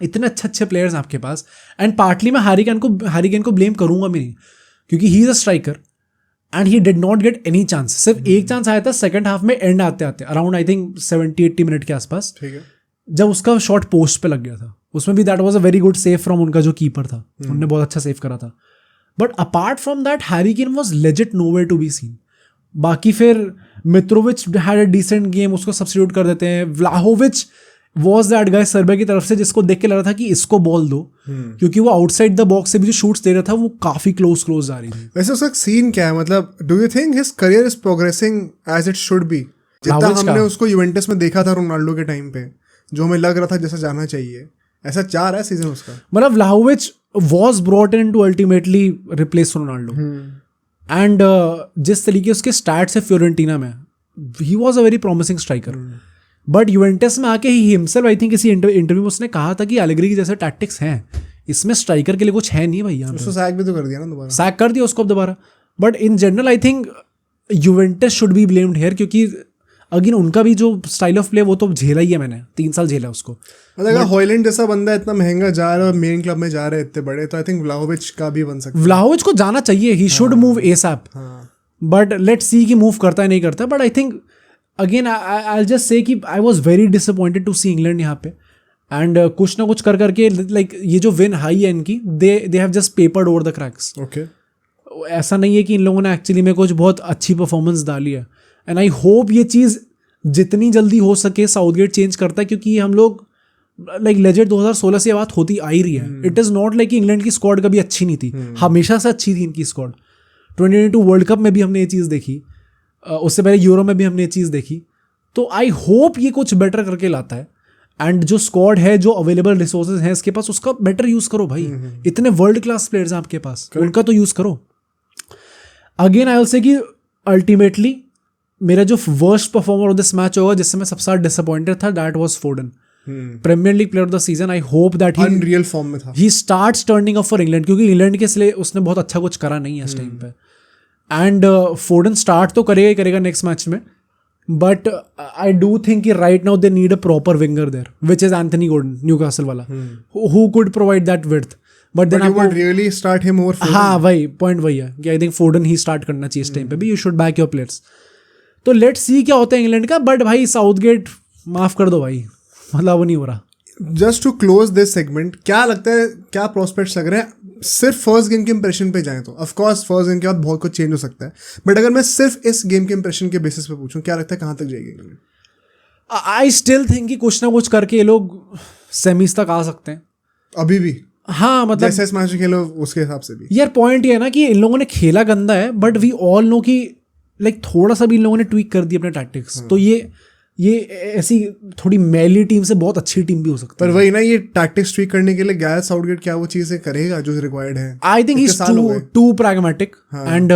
इतने अच्छे प्लेयर्स हैं आपके पास. एंड पार्टली मैं हैरी केन को ब्लेम करूंगा भी नहीं, क्योंकि he is a striker and he did not get any chance. सिर्फ एक चांस आया था सेकंड हाफ में एंड आते आते अराउंड आई थिंक 70-80 मिनट के आसपास,
ठीक है,
जब उसका शॉट पोस्ट पे लग गया था. उसमें भी that was a very good save from उनका जो कीपर था. उन्होंने बहुत अच्छा सेव करा था. But apart from that Harry Kane was legit nowhere to be seen. बाकी फिर Mitrovic had a decent game, उसको सब्स्टिट्यूट कर देते हैं. Vlahovic was that guy Serbia की तरफ से जिसको देख के लग रहा था कि इसको बॉल दो, क्योंकि वो आउटसाइड द बॉक्स से भी जो शूट्स दे रहा था वो काफी क्लोज जा रही थी.
वैसे उसका सीन क्या है, मतलब do you think his career is progressing as it should be? जितना हमने उसको यूवेंटस में देखा था रोनाल्डो के टाइम पे, जो हमें लग रहा था जैसा जाना चाहिए, ऐसा जा रहा है सीजन उसका?
मतलब Vlahovic was brought in to ultimately replace Ronaldo. And जिस तरीके उसके स्टैट्स है फ्योरेंटीना में, he was a very promising striker. But Juventus में आके ही हिमसेल्फ आई थिंक किसी इंटरव्यू में उसने कहा था कि एलेग्री की जैसे टैक्टिक्स हैं, इसमें स्ट्राइकर के लिए कुछ है नहीं भैया.
उसको सैक भी तो कर दिया ना दोबारा,
सैक कर दिया उसको अब दोबारा. But in general I think Juventus should be blamed here, क्योंकि अगेन उनका भी जो स्टाइल ऑफ प्ले वो तो झेला ही है. मैंने 3 साल झेला उसको.
मतलब अगर हॉयलैंड जैसा बंदा इतना महंगा जा रहा है और मेन क्लब में जा रहे हैं इतने बड़े, तो आई थिंक व्लाहोविच का भी बन सकता है.
व्लाहोविच को जाना चाहिए, he should move ASAP. But let's see कि मूव करता है नहीं करता. But I think again I just say कि I was very disappointed to see England यहाँ पे. एंड कुछ ना कुछ कर करके लाइक ये जो विन हाई है इनकी, they have just peppered over the cracks.
Okay,
ऐसा नहीं है कि इन लोगों ने एक्चुअली में कुछ बहुत अच्छी परफॉर्मेंस डाली है. एंड आई होप ये चीज़ जितनी जल्दी हो सके साउथगेट चेंज करता है, क्योंकि हम लोग लाइक लेजेंड 2016 से बात होती आ ही रही है. It is not like England की स्क्वाड कभी अच्छी नहीं थी, हमेशा से अच्छी थी इनकी स्क्वाड. 2022 वर्ल्ड कप में भी हमने ये चीज़ देखी, उससे पहले यूरो में भी हमने ये चीज़ देखी. तो आई होप ये कुछ बेटर करके लाता है. एंड जो स्क्वाड है, जो अवेलेबल रिसोर्सेज हैं इसके पास, उसका बेटर यूज़ करो भाई. इतने वर्ल्ड क्लास प्लेयर्स हैं आपके पास, उनका तो यूज़ करो. अगेन आई विल से कि अल्टीमेटली मेरा जो worst performer of this match होगा, जिससे मैं सबसे ज्यादा डिसअपॉइंटेड था, that was Foden. Premier league player of the season. I hope that he
unreal form में था.
He starts turning up for England, क्योंकि इंग्लैंड के लिए उसने बहुत अच्छा कुछ करा नहीं है इस टाइम पे. एंड फोर्डन स्टार्ट तो करेगा ही करेगा नेक्स्ट मैच में. बट आई डू थिंक कि right now they need a proper winger there, which is Anthony Gordon, Newcastle वाला, who could provide that width. But then
you would really start him over Foden.
हाँ वही point वही है कि I think फोर्डन he start करना चाहिए इस time पे भी. You should back your players. तो लेट्स सी क्या होता है इंग्लैंड का. बट भाई साउथगेट माफ कर दो भाई, मतलब वो नहीं हो रहा.
Just to close this segment, क्या लगता है, क्या प्रोस्पेक्ट्स लग रहे हैं सिर्फ फर्स्ट गेम के इंप्रेशन पे जाएं तो? ऑफ कोर्स फर्स्ट गेम के बाद बहुत कुछ चेंज हो सकता है, बट अगर मैं सिर्फ इस गेम के इंप्रेशन के बेसिस पे पूछूं, क्या लगता है कहाँ तक जाएगी इंग्लैंड?
आई स्टिल थिंक कि कुछ ना कुछ करके ये लोग सेमीज तक आ सकते हैं
अभी भी.
हाँ मतलब
जैसे इस मैच खेलो उसके हिसाब से भी.
यार पॉइंट ये है ना कि इन लोगों ने खेला गंदा है, बट वी ऑल नो कि लाइक थोड़ा सा भी इन लोगों ने ट्वीक कर दिया अपने टैक्टिक्स. तो ये ऐसी थोड़ी मैली टीम से बहुत अच्छी टीम भी हो सकती है.
पर वही ना, ये टैक्टिक्स ट्वीक करने के लिए गैरेथ साउथगेट क्या वो चीजें करेगा जो रिक्वायर्ड है?
I think he is too pragmatic. And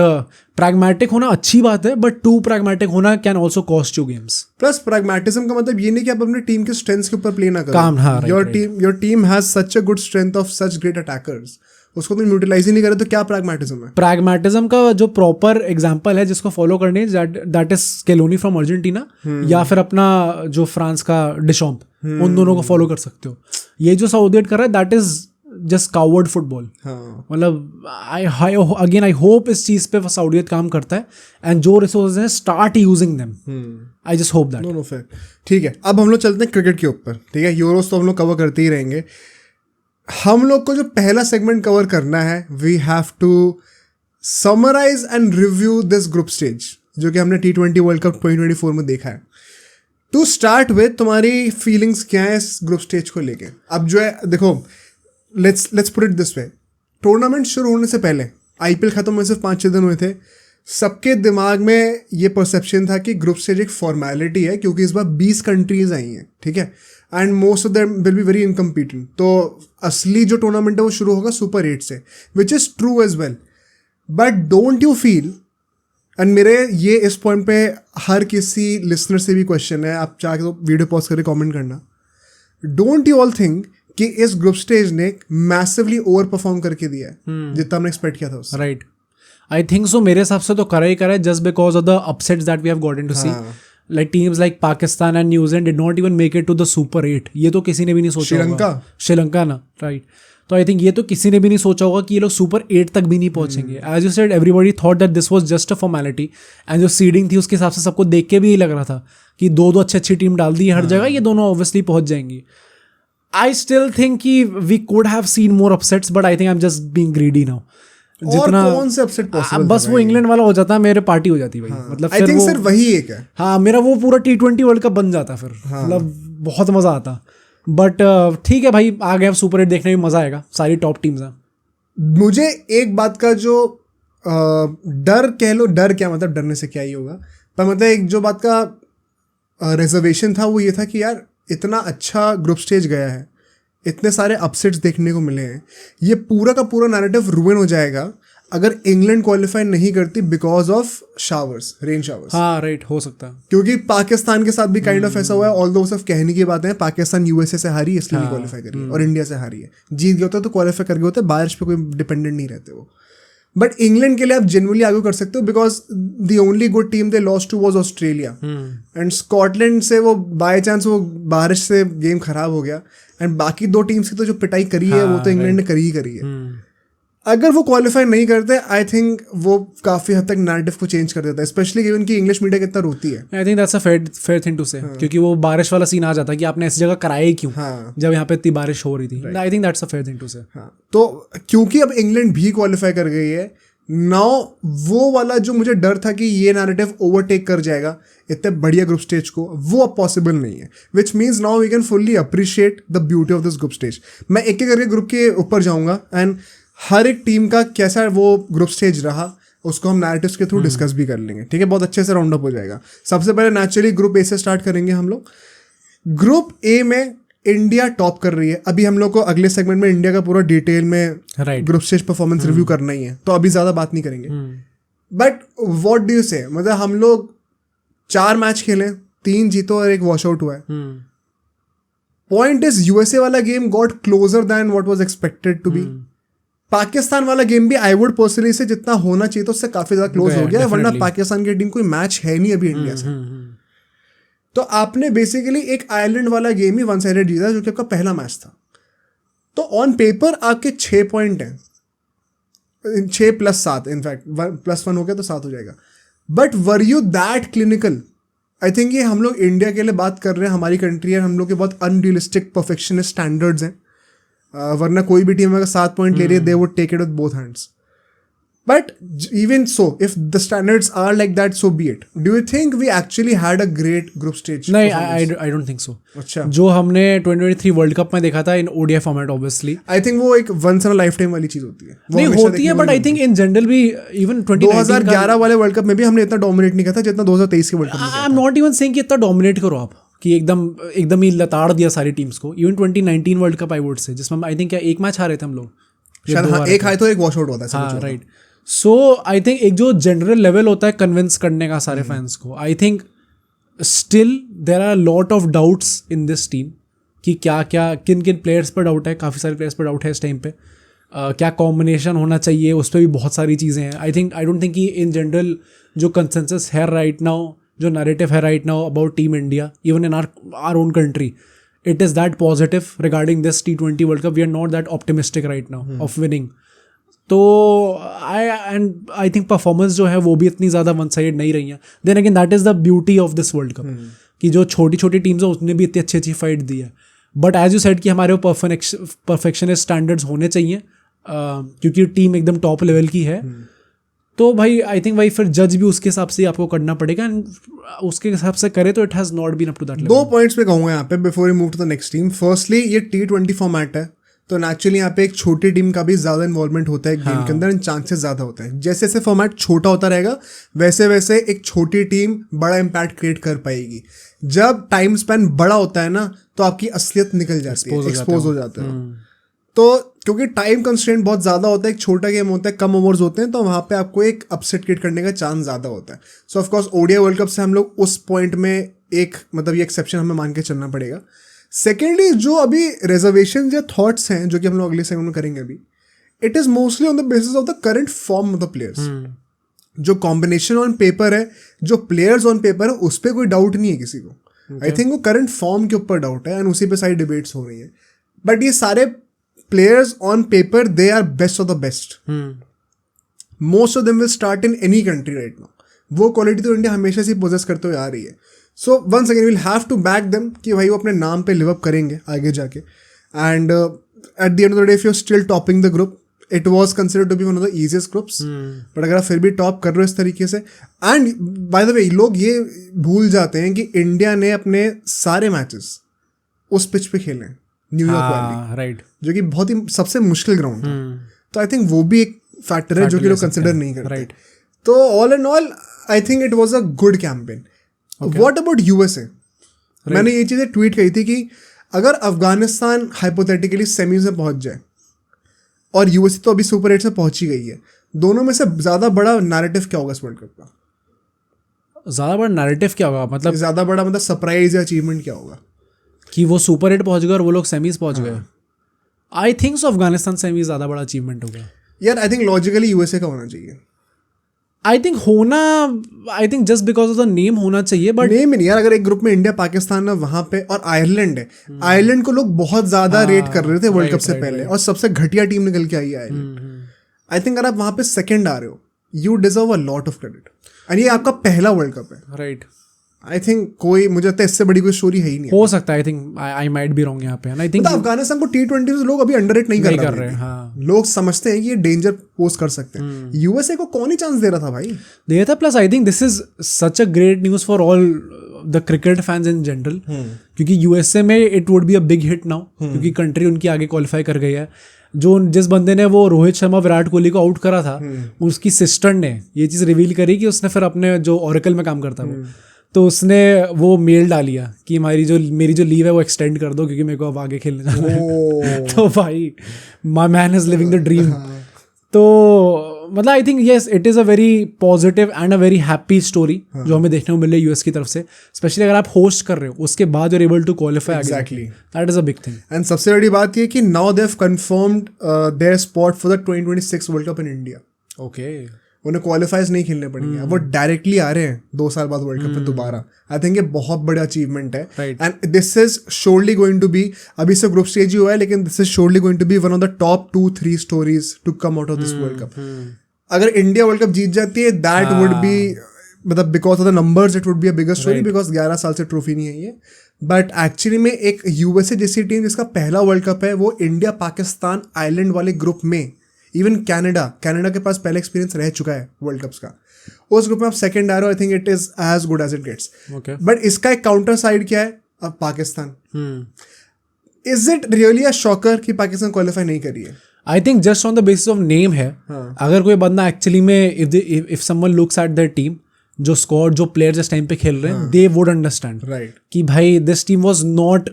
pragmatic होना अच्छी बात है, बट टू प्रैग्मेटिक होना can also cost you games.
Plus pragmatism का मतलब ये नहीं कि आप अपनी टीम के स्ट्रेंथ्स के ऊपर प्ले ना करो.
काम, हाँ,
your team has such a good strength of such great attackers, उसको तुम यूटिलाइज ही नहीं करे तो क्या प्रैग्मेटिज्म है?
प्रैग्मेटिज्म का जो प्रॉपर एग्जांपल है जिसको फॉलो करने, दैट इज स्केलोनी फ्रॉम अर्जेंटीना, या फिर अपना जो फ्रांस का डिशॉम्प, उन दोनों को फॉलो कर सकते हो. ये जो साउथगेट कर रहा है that is just coward football. मतलब आई होप इस चीज पे साउथगेट काम करता है एंड जो रिसोर्सेज हैं start using them. I just hope that.
No fair. ठीक है, अब हम लोग चलते हैं क्रिकेट के ऊपर. ठीक है, यूरोस तो हम लोग कवर करते ही रहेंगे. हम लोग को जो पहला सेगमेंट कवर करना है, we have to summarise and review this group stage जो कि हमने T20 वर्ल्ड कप 2024 में देखा है. टू स्टार्ट विद, तुम्हारी फीलिंग्स क्या है इस ग्रुप स्टेज को लेके? अब जो है देखो, let's put it this way, tournament शुरू होने से पहले आईपीएल खत्म होने से 5-6 दिन हुए थे, सबके दिमाग में ये परसेप्शन था कि ग्रुप स्टेज एक फॉर्मेलिटी है क्योंकि इस बार 20 कंट्रीज आई हैं, ठीक है, and most of them will be very इनकम्पीटेंट. तो असली जो टूर्नामेंट है वो शुरू होगा सुपर 8 से, which is true as well. But don't you feel, and मेरे ये इस पॉइंट पे हर किसी लिसनर से भी क्वेश्चन है, आप चाहे तो वीडियो पॉज करके कमेंट करना, डोंट यू ऑल थिंक कि इस ग्रुप स्टेज ने मैसिवली ओवर परफॉर्म करके दिया है जितना हमने एक्सपेक्ट किया था उससे?
Right, I think so. मेरे हिसाब से तो करा ही करा है, just because of the upsets that we have gotten to see. Like teams like Pakistan and New Zealand did not even make it to the super 8. ये तो किसी ने भी नहीं सोचा होगा. श्रीलंका ना, राइट. तो आई थिंक ये तो किसी ने भी नहीं सोचा होगा कि ये लोग सुपर 8 तक भी नहीं पहुंचेंगे. As you said, everybody thought that this was just a formality, and जो सीडिंग थी उसके हिसाब से सबको देख के भी यही लग रहा था कि दो अच्छी टीम डाल दी है हर जगह, ये दोनों ऑब्वियसली पहुंच जाएंगी. आई स्टिल थिंक कि we could have seen more upsets, but I think I am just being greedy now.
जितना कौन से अपसेट पॉसिबल,
बस वो इंग्लैंड वाला हो जाता, मेरे पार्टी हो जाती भाई. मतलब
आई थिंक सिर्फ वही एक है.
हाँ, मेरा वो पूरा T20 वर्ल्ड कप बन जाता फिर. मतलब बहुत मजा आता. बट ठीक है भाई, आ गए अब सुपर 8 देखने में मजा आएगा, सारी टॉप टीम्स हैं.
मुझे एक बात का जो डर कह लो, डर क्या मतलब, डरने से क्या ही होगा, पर मतलब एक जो बात का रिजर्वेशन था वो ये था कि यार इतना अच्छा ग्रुप स्टेज गया है, इतने सारे अपसेट्स देखने को मिले हैं, ये पूरा का पूरा नैरेटिव रूइन हो जाएगा अगर इंग्लैंड क्वालिफाई नहीं करती because of showers, rain showers.
हाँ राइट, हो सकता है.
क्योंकि पाकिस्तान के साथ भी काइंड ऑफ ऐसा हुआ है, ऑल्दो सब कहने की बातें हैं, पाकिस्तान यूएसए से हारी इसलिए नहीं क्वालिफाई करी और इंडिया से हारी है. जीत गया होता तो क्वालिफाई कर गए होते, बारिश पे कोई डिपेंडेंट नहीं रहते वो. बट इंग्लैंड के लिए आप जेन्युइनली आगे कर सकते हो because the only good team they lost to was Australia, and Scotland से वो बाय चांस वो बारिश से गेम खराब हो गया, एंड बाकी दो टीम्स की तो जो पिटाई करी है वो तो इंग्लैंड ने करी ही करी है. अगर वो क्वालिफाई नहीं करते, आई थिंक वो काफी हद तक नैरेटिव को चेंज कर देता है, स्पेशली गिवन कि इंग्लिश मीडिया कितना रोती है.
I think that's a fair thing to say, क्योंकि वो बारिश वाला सीन आ जाता है कि आपने ऐसी जगह कराया ही क्यों जब यहाँ पे इतनी बारिश हो रही थी. I think that's a fair thing to say.
तो क्योंकि अब इंग्लैंड भी क्वालिफाई कर गई है नाउ, वो वाला जो मुझे डर था कि ये नैरेटिव ओवरटेक कर जाएगा इतने बढ़िया ग्रुप स्टेज को, वो अब पॉसिबल नहीं है. Which means now we can fully appreciate the beauty of this group stage. मैं एक एक करके ग्रुप के ऊपर जाऊंगा एंड हर एक टीम का कैसा वो ग्रुप स्टेज रहा उसको हम नैरेटिव्स के थ्रू डिस्कस भी कर लेंगे. ठीक है, बहुत अच्छे से राउंड अप हो जाएगा. सबसे पहले नेचुरली ग्रुप ए से स्टार्ट करेंगे हम लोग. ग्रुप ए में इंडिया टॉप कर रही है. अभी हम लोग को अगले सेगमेंट में इंडिया का पूरा डिटेल में ग्रुप स्टेज परफॉर्मेंस रिव्यू करना ही है, तो अभी ज़्यादा बात नहीं करेंगे. बट व्हाट डू यू से, मतलब हम लोग 4 मैच खेले, 3 जीतो और 1 वॉश आउट हुआ है. पॉइंट इज यूएसए वाला game got closer than what was expected to be. Pakistan वाला गेम भी आई वुड पर्सनली से जितना होना चाहिए तो उससे काफी ज्यादा क्लोज हो गया, वरना पाकिस्तान की टीम कोई मैच है नहीं अभी इंडिया से. तो आपने बेसिकली एक आयरलैंड वाला गेम ही वन साइडेड जीता जो कि आपका पहला मैच था. तो ऑन पेपर आपके 6 पॉइंट हैं, 6 + 7, इनफैक्ट +1 हो गया तो 7 हो जाएगा. But were you that clinical? I think ये हम लोग इंडिया के लिए बात कर रहे हैं, हमारी कंट्री है, हम लोग के बहुत अनरियलिस्टिक परफेक्शनिस्ट स्टैंडर्ड्स हैं. वरना कोई भी टीम अगर 7 पॉइंट ले रही है, they would take it with both hands. But even so, if the standards are like that, so be it. Do you think we actually had a great group stage?
नहीं, I don't think so.
अच्छा.
जो हमने 2023 world cup में देखा था in ODI format, obviously
I think वो एक once in a lifetime वाली चीज होती है.
नहीं होती है, but I think in general भी इवन
2011 वाले वर्ल्ड कप में भी हमने इतना डोमिनेट नहीं किया था जितना 2023 के वर्ल्ड कप में.
आई एम नॉट इवन सेइंग कि इतना डोमिनेट करो आप कि एकदम ही लताड़ दिया सारी टीम्स को. Even 2019 world cup I would से, जिसमें आई थिंक क्या 1 मैच हारे थे हम लोग,
शायद एक हारे तो एक वॉश आउट होता है.
हाँ राइट. सो आई थिंक एक जो जनरल लेवल होता है कन्विंस करने का सारे फैंस को, I think still there are lot of doubts in this team कि क्या किन प्लेयर्स पर डाउट है. काफ़ी सारे प्लेयर्स पर डाउट है इस टाइम पे. क्या कॉम्बिनेशन होना चाहिए, उस पर भी बहुत सारी चीज़ें हैं. आई डोंट थिंक कि इन जनरल जो कंसेंसस है राइट नाउ, जो नैरेटिव है right now about team India, even in our own country, it is that positive regarding this T20 World Cup. We are not that optimistic right now of winning. तो I think performance जो है वो भी इतनी ज़्यादा one side नहीं रही है. Then again that is the beauty of this world cup कि जो छोटी छोटी टीम्स हैं उसने भी इतनी अच्छी फाइट दी है. बट एज यू सेड कि हमारे वो परफेक्शनिस्ट स्टैंडर्ड्स होने चाहिए क्योंकि टीम एकदम टॉप लेवल की है. तो भाई आई थिंक भाई फिर जज भी उसके हिसाब से आपको करना पड़ेगा, एंड उसके हिसाब से करे तो it has not been up to that level.
2 points पे कहूँगा यहाँ पे before you move to the next team. Firstly ये T20 फॉर्मेट है, तो नेचुरली यहाँ पे एक छोटी टीम का भी ज़्यादा इन्वॉल्वमेंट होता है गेम के अंदर एंड चांसेस ज़्यादा होता है. जैसे जैसे फॉर्मेट छोटा होता रहेगा वैसे वैसे एक छोटी टीम बड़ा इम्पैक्ट क्रिएट कर पाएगी. जब टाइम स्पैन बड़ा होता है ना तो आपकी असलियत निकल जाती है, एक्सपोज हो जाता है. तो क्योंकि टाइम कंस्ट्रेंट बहुत ज़्यादा होता है, एक छोटा गेम होता है, कम ओवर्स होते हैं, तो वहाँ पे आपको एक अपसेट क्रिएट करने का चांस ज़्यादा होता है. सो of course ODI world cup से हम लोग उस पॉइंट में एक मतलब ये एक्सेप्शन हमें मान के चलना पड़ेगा. सेकेंडली जो अभी रिजर्वेशन या थॉट्स हैं जो कि हम लोग अगले सेगमेंट में करेंगे अभी, it is mostly on the basis of the current form of the players. जो कॉम्बिनेशन ऑन पेपर है, जो प्लेयर्स ऑन पेपर है, उस पर कोई डाउट नहीं है किसी को. आई थिंक वो करंट फॉर्म के ऊपर डाउट है एंड उसी पे सारी डिबेट्स हो रही है. बट ये सारे players on paper they are best of the best. Most of them will start in any country right now. वो क्वालिटी तो इंडिया हमेशा से पोजेस करते हुए आ रही है. So once again will have to back them कि भाई वो अपने नाम पे लिव अप करेंगे आगे जाके. And at the end of the day if you are still topping the group, it was considered to be one of the easiest groups. But अगर आप फिर भी टॉप कर रहे हो इस तरीके से, एंड बाय द वे लोग ये भूल जाते हैं कि इंडिया ने अपने सारे मैचेस उस पिच पे खेले हैं, न्यूयॉर्क वाली,
राइट,
जो कि बहुत ही सबसे मुश्किल ग्राउंड है. तो आई थिंक वो भी एक फैक्टर है जो कि लोग कंसिडर नहीं करते.
राइट.
तो all and all I think it was a good campaign. What about USA? मैंने ये चीज़ें ट्वीट कही थी कि अगर अफगानिस्तान हाइपोथेटिकली सेमीज में पहुंच जाए और यूएसए तो अभी सुपर 8 में पहुंच ही गई है, दोनों में से ज़्यादा बड़ा नैरेटिव क्या होगा इस वर्ल्ड कप का?
ज़्यादा बड़ा नैरेटिव क्या होगा मतलब?
ज़्यादा बड़ा मतलब सरप्राइज या अचीवमेंट क्या होगा
कि वो सुपर 8 पहुंच गए और वो लोग सेमीज पहुंच गए? आई थिंक सो अफगानिस्तान सेमीज ज़्यादा बड़ा अचीवमेंट होगा
यार. आई थिंक लॉजिकली यूएसए का होना चाहिए.
आई थिंक होना, आई think just because of the name होना चाहिए. बट
नेम नहीं यार, अगर एक ग्रुप में इंडिया, पाकिस्तान है वहां पे और आयरलैंड है, आयरलैंड को लोग बहुत ज्यादा रेट कर रहे थे वर्ल्ड कप से पहले और सबसे घटिया टीम निकल के आई है आयरलैंड. आई थिंक अगर आप वहां पे सेकंड आ रहे हो, you deserve a lot of credit. And ये आपका पहला वर्ल्ड कप है.
राइट.
आई थिंक कोई, मुझे लगता है इससे बड़ी कोई स्टोरी है ही नहीं.
हो सकता है. I think I might be wrong यहाँ पे. आई थिंक
अफगानिस्तान को T20 लोग अभी अंडररेट नहीं कर रहे हैं.
हाँ.
लोग समझते हैं कि ये डेंजर पोस्ट कर सकते हैं. यूएसए को कौन ही चांस दे रहा था भाई?
दे था. Plus I think this is such a great news for all the cricket fans in general, क्योंकि यूएसए में it would be a big hit now, क्योंकि कंट्री उनकी आगे क्वालिफाई कर गई है. जिस बंदे ने वो रोहित शर्मा विराट कोहली को आउट करा था, उसकी सिस्टर ने ये चीज़ रिवील करी कि उसने फिर अपने जो ओरेकल में काम करता है वो, तो उसने वो मेल डालिया कि मेरी जो लीव है वो एक्सटेंड कर दो क्योंकि मेरे को अब आगे खेलने जाना है. तो भाई my man is living the dream. तो मतलब I think yes, it is a very positive and a very happy story जो हमें देखने को मिल रही है यूएस की तरफ से, स्पेशली अगर आप होस्ट कर रहे हो उसके बाद you are able to qualify.
Exactly,
that is a big thing.
And सबसे बड़ी बात ये कि now they have confirmed their spot for the 2026 world cup in India.
Okay.
उन्हें क्वालिफाइज नहीं खेलने पड़ेंगे, वो डायरेक्टली आ रहे हैं 2 साल बाद वर्ल्ड कप में दोबारा. आई थिंक ये बहुत बड़ा अचीवमेंट है. And this is surely going to be, अभी से ग्रुप स्टेज ही हुआ है, लेकिन this is surely going to be one of the top 2-3 stories to come out of this world cup. अगर इंडिया वर्ल्ड कप जीत जाती है, दैट वुड बी, मतलब because of the numbers it would be a bigger story, because 11 साल से trophy नहीं है ये. बट एक्चुअली में एक यूएसए जैसी टीम जिसका पहला वर्ल्ड कप है, वो इंडिया, पाकिस्तान, आयरलैंड वाले ग्रुप में, इवन कनाडा के पास पहले एक्सपीरियंस रह चुका है वर्ल्ड कप्स का, उस ग्रुप में आप सेकंड आ रहे हो. I think it is as good as it gets. But इसका एक काउंटर साइड क्या है? अब Pakistan, is it really a shocker कि पाकिस्तान क्वालिफाई नहीं करी है?
I think just on the basis of name है. अगर कोई बंदा एक्चुअली में if someone looks at their team, जो स्क्वाड, जो प्लेयर्स इस टाइम पे खेल रहे हैं, दे वुड अंडरस्टैंड कि भाई this team was not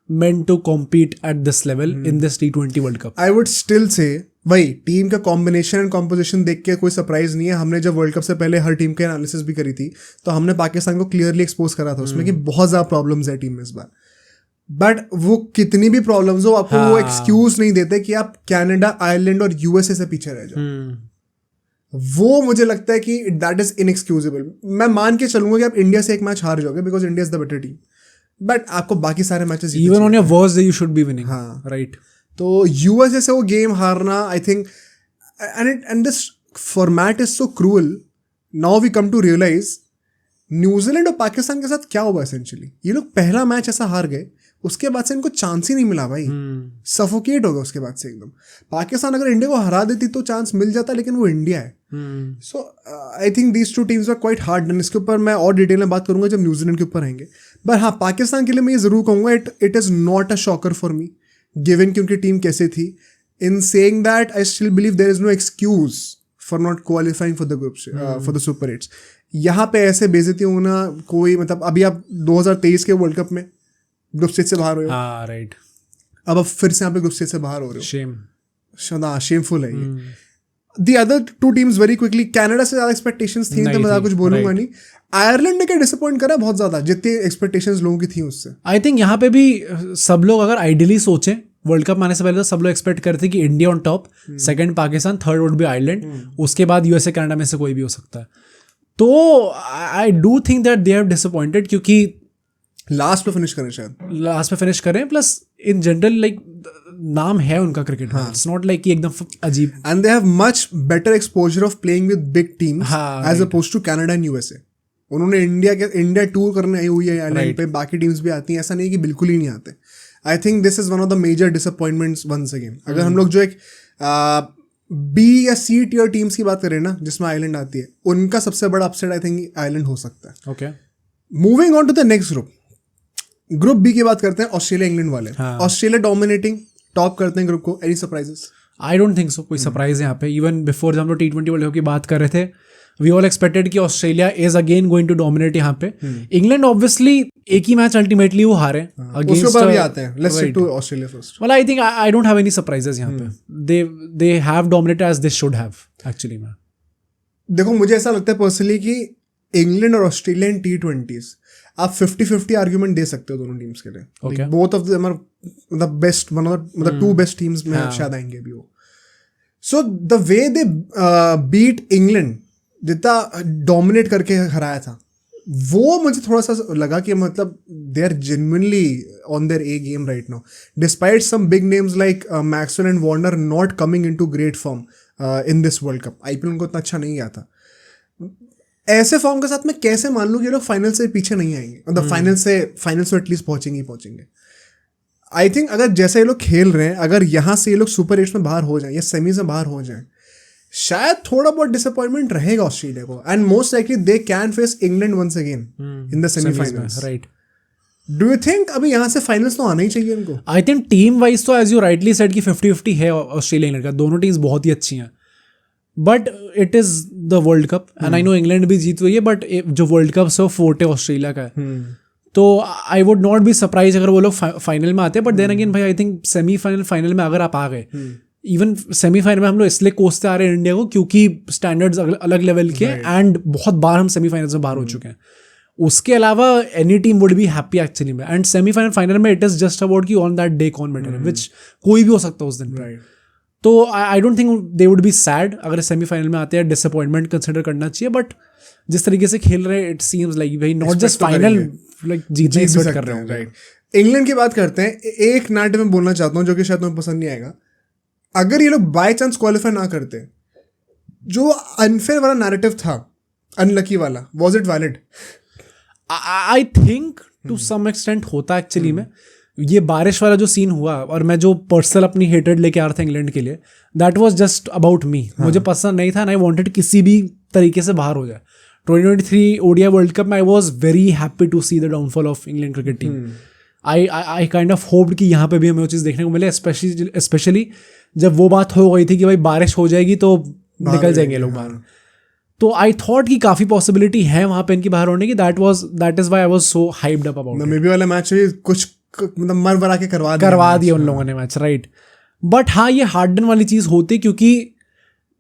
meant to compete at this level in this T20 World Cup.
I would still say वही टीम का कॉम्बिनेशन एंड कॉम्पोजिशन देख के कोई सरप्राइज नहीं है. हमने जब वर्ल्ड कप से पहले हर टीम के एनालिसिस भी करी थी, तो हमने पाकिस्तान को क्लियरली एक्सपोज करा था उसमें कि बहुत ज़्यादा प्रॉब्लम्स है टीम में इस बार. बट वो कितनी भी प्रॉब्लम्स हो, आपको वो एक्सक्यूज नहीं देते कि आप कनाडा, आयरलैंड और यूएसए से पीछे रह जाओ. वो मुझे लगता है कि दैट इज इनएक्सक्यूजेबल. मैं मान के चलूंगा कि आप इंडिया से एक मैच हार जाओगे because India is the better team, but आपको बाकी सारे matches
even on your worst day you should be winning.
हाँ,
राइट.
तो यूएसए से वो गेम हारना, I think, and this format is so cruel. Now we come to realise New Zealand और पाकिस्तान के साथ क्या हुआ एसेंशियली. ये लोग पहला मैच ऐसा हार गए, उसके बाद से इनको चांस ही नहीं मिला भाई. सफोकेट हो गया उसके बाद से एकदम. पाकिस्तान अगर इंडिया को हरा देती तो चांस मिल जाता, लेकिन वो इंडिया है. So I think these two teams are quite hard done. इसके ऊपर मैं और डिटेल में बात करूंगा जब न्यूजीलैंड के ऊपर आएंगे. बट हाँ, पाकिस्तान के लिए मैं ये जरूर कहूँगा, it is not a shocker for me given कि उनकी टीम कैसे थी. In saying that, I still believe there is no excuse for not qualifying for the groups, for the Super 8s. यहाँ पे ऐसे बेइज्जती होना कोई मतलब अभी आप 2023 के वर्ल्ड कप में ग्रुप स्टेज से बाहर हुए हो.
हाँ राइट.
अब फिर से यहाँ पे ग्रुप स्टेज से बाहर हो रहे हो.
शेम.
शेमफुल है ये. The other two teams very quickly, Canada से ज़्यादा एक्सपेक्टेशंस थी तो मैं ज़्यादा कुछ बोलूंगा नहीं. आयरलैंड ने क्या डिसअपॉइंट करा बहुत ज़्यादा जितनी एक्सपेक्टेशंस लोगों की थी उससे.
आई थिंक यहाँ पे भी सब लोग अगर आइडियली सोचें वर्ल्ड कप आने से पहले तो सब लोग एक्सपेक्ट करते कि India on top, second Pakistan, third would be Ireland, उसके बाद यूएसए कनाडा में से कोई भी हो सकता है. तो आई do think that they have disappointed क्योंकि
लास्ट पे फिनिश करें शायद.
लास्ट पे फिनिश करें प्लस इन जनरल लाइक नाम है उनका क्रिकेट में. इट्स नॉट लाइक कि एकदम अजीब.
And they have much better exposure of playing with big teams as opposed to Canada and USA. उन्होंने इंडिया टूर करने आई हुई है आयरलैंड पे. बाकी टीम्स भी आती हैं, ऐसा नहीं कि बिल्कुल ही नहीं आते. I think this is one of the major disappointments once again. अगर हम लोग जो एक बी या सी टियर टीम्स की बात करें ना जिसमें आयरलैंड आती है, उनका सबसे बड़ा अपसेट आई थिंक आयरलैंड हो सकता है.
Okay.
Moving on to the next group. Group B की बात करते हैं. ऑस्ट्रेलिया इंग्लैंड वाले. ऑस्ट्रेलिया डोमिनेटिंग टॉप करते हैं ग्रुप को. Any surprises?
I don't think so. कोई सरप्राइज है यहाँ पे. इवन बिफोर जब हम लोग T20 वर्ल्ड कप की बात कर रहे थे, वी ऑल एक्सपेक्टेड कि Australia is again going to dominate यहाँ पे. इंग्लैंड ऑब्वियसली एक ही मैच अल्टीमेटली वो हारे
उसके ऊपर भी आते हैं. Let's stick to Australia first.
Well I think I don't have any surprises यहाँ पे. They have dominated as they should have actually. में
देखो मुझे ऐसा लगता है पर्सनली कि इंग्लैंड और ऑस्ट्रेलिया इन T20s आप 50-50 आर्ग्यूमेंट दे सकते हो दोनों टीम्स के लिए.
Okay.
Both of them are the best, मतलब टू बेस्ट टीम्स में शायद आएंगे भी वो. So the way they beat England, जितना डोमिनेट करके हराया था, वो मुझे थोड़ा सा लगा कि मतलब they are genuinely on their A game right now despite some big names like Maxwell and Warner not coming into great form in this world cup. IPL उनको इतना अच्छा नहीं गया था. ऐसे फॉर्म के साथ मैं कैसे मान लूँ कि ये लोग फाइनल से पीछे नहीं आएंगे, मतलब फाइनल से एटलीस्ट पहुंचेंगे. आई थिंक अगर जैसे ये लोग खेल रहे हैं, अगर यहाँ से ये लोग सुपर 8 में बाहर हो जाएं या सेमीज में बाहर हो जाएं, शायद थोड़ा बहुत डिसअपॉइंटमेंट रहेगा ऑस्ट्रेलिया को. And most likely they can face England once again in the semifinals.
Right.
Do you think अभी यहाँ से फाइनल्स तो आना ही चाहिए इनको?
आई थिंक टीम वाइज तो एज यू राइटली सेड कि 50-50 है ऑस्ट्रेलिया इंग्लैंड का. दोनों टीम्स बहुत ही अच्छी हैं, but it is the world cup and I know England भी जीत हुई है, बट जो वर्ल्ड कप से वो फोर्ट है ऑस्ट्रेलिया का है. तो I would not be surprise अगर वो लोग फाइनल में आते हैं. बट देन अगेन भाई आई थिंक सेमीफाइनल फाइनल में अगर आप आ गए, इवन सेमीफाइनल में हम लोग इसलिए कोसते आ रहे हैं इंडिया को क्योंकि स्टैंडर्ड्स अलग लेवल के एंड बहुत बार हम सेमीफाइनल्स में बाहर हो चुके हैं. उसके अलावा any team would be happy actually में. एंड सेमीफाइनल फाइनल में इट इज जस्ट अबाउट कि ऑन दैट डे कौन बेटर है, विच कोई भी हो सकता है उस दिन. तो I don't think they would be sad अगर सेमीफाइनल में आते हैं. डिसअपॉइंटमेंट कंसिडर करना चाहिए, बट जिस तरीके से खेल रहे हैं इट सीम्स लाइक भाई नॉट जस्ट फाइनल लाइक जीतने एक्सपेक्ट कर रहे हो.
राइट. इंग्लैंड की बात करते हैं. एक नाट में बोलना चाहता हूँ जो कि शायद तुम्हें पसंद नहीं आएगा. अगर ये लोग बाय चांस क्वालिफाई ना करते, जो अनफेयर वाला नैरेटिव था, अनलकी वाला, was it valid?
I think to some extent होता एक्चुअली में. ये बारिश वाला जो सीन हुआ और मैं जो पर्सनल अपनी हेटेड लेके आ रहा था इंग्लैंड के लिए, that was just about me. मुझे पसंद नहीं था एंड आई वांटेड किसी भी तरीके से बाहर हो जाए. 2023 ODI वर्ल्ड कप में I was very happy to see the downfall of England cricket team. I kind of hoped कि यहाँ पे भी हमें वो चीज़ देखने को मिले, स्पेशली जब वो बात हो गई थी कि भाई बारिश हो जाएगी तो निकल जाएंगे लोग बाहर. तो आई थॉट कि काफ़ी पॉसिबिलिटी है वहाँ पे इनकी बाहर होने की. That is why I was so hyped up about.
Maybe वाला मैच कुछ मतलब मर बरा के करवा
दिया उन लोगों ने मैच. राइट. बट हाँ, ये हार्डन वाली चीज़ होती क्योंकि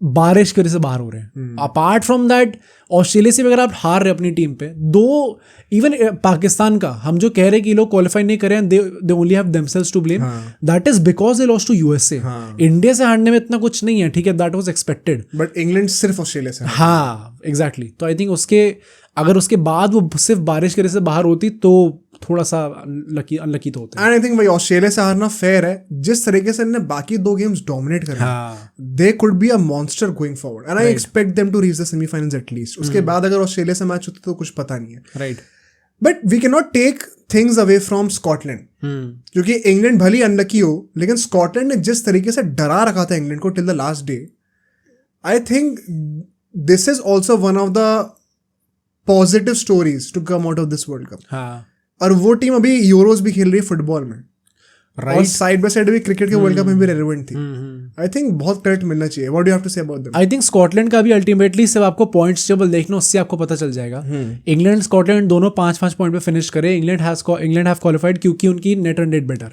बारिश की वजह से बाहर हो रहे हैं. अपार्ट फ्रॉम दैट ऑस्ट्रेलिया से भी अगर आप हार रहे अपनी टीम पे, दो इवन पाकिस्तान का हम जो कह रहे हैं कि लोग क्वालिफाई नहीं कर रहे हैं, they only have themselves to blame. That is because they lost to USA. India से हारने में इतना कुछ नहीं है, ठीक है, that was expected.
But England सिर्फ ऑस्ट्रेलिया से.
हाँ एग्जैक्टली. तो आई थिंक अगर उसके बाद वो सिर्फ बारिश की वजह से बाहर होती तो थोड़ा सा अनलकी तो होता है.
एंड आई थिंक भाई ऑस्ट्रेलिया से हारना फेयर है. जिस तरीके से इन्होंने बाकी दो गेम्स डोमिनेट करे, they could be a monster going forward and I expect them to reach the semifinals at least. उसके बाद अगर ऑस्ट्रेलिया से मैच होता तो कुछ पता नहीं है.
Right.
But we can not take things away from Scotland, क्योंकि इंग्लैंड भली अनलकी हो, लेकिन स्कॉटलैंड ने जिस तरीके से डरा रखा था इंग्लैंड को till the last day, I think this is also one of the positive stories to come out of this world cup.
हाँ.
और वो टीम अभी यूरोज भी खेल रही है फुटबॉल में. और साइड बाय साइड भी क्रिकेट के वर्ल्ड कप में भी रेलेवेंट थी। आई थिंक बहुत क्रेडिट मिलना चाहिए। What do you have to say about them?
I think Scotland का भी अल्टीमेटली सिर्फ आपको पॉइंट्स टेबल देखना, उससे आपको पता चल जाएगा। इंग्लैंड स्कॉटलैंड दोनों 5-5 पॉइंट पे फिनिश करे। इंग्लैंड हैव क्वालिफाइड क्योंकि उनकी नेट रन रेट बेटर।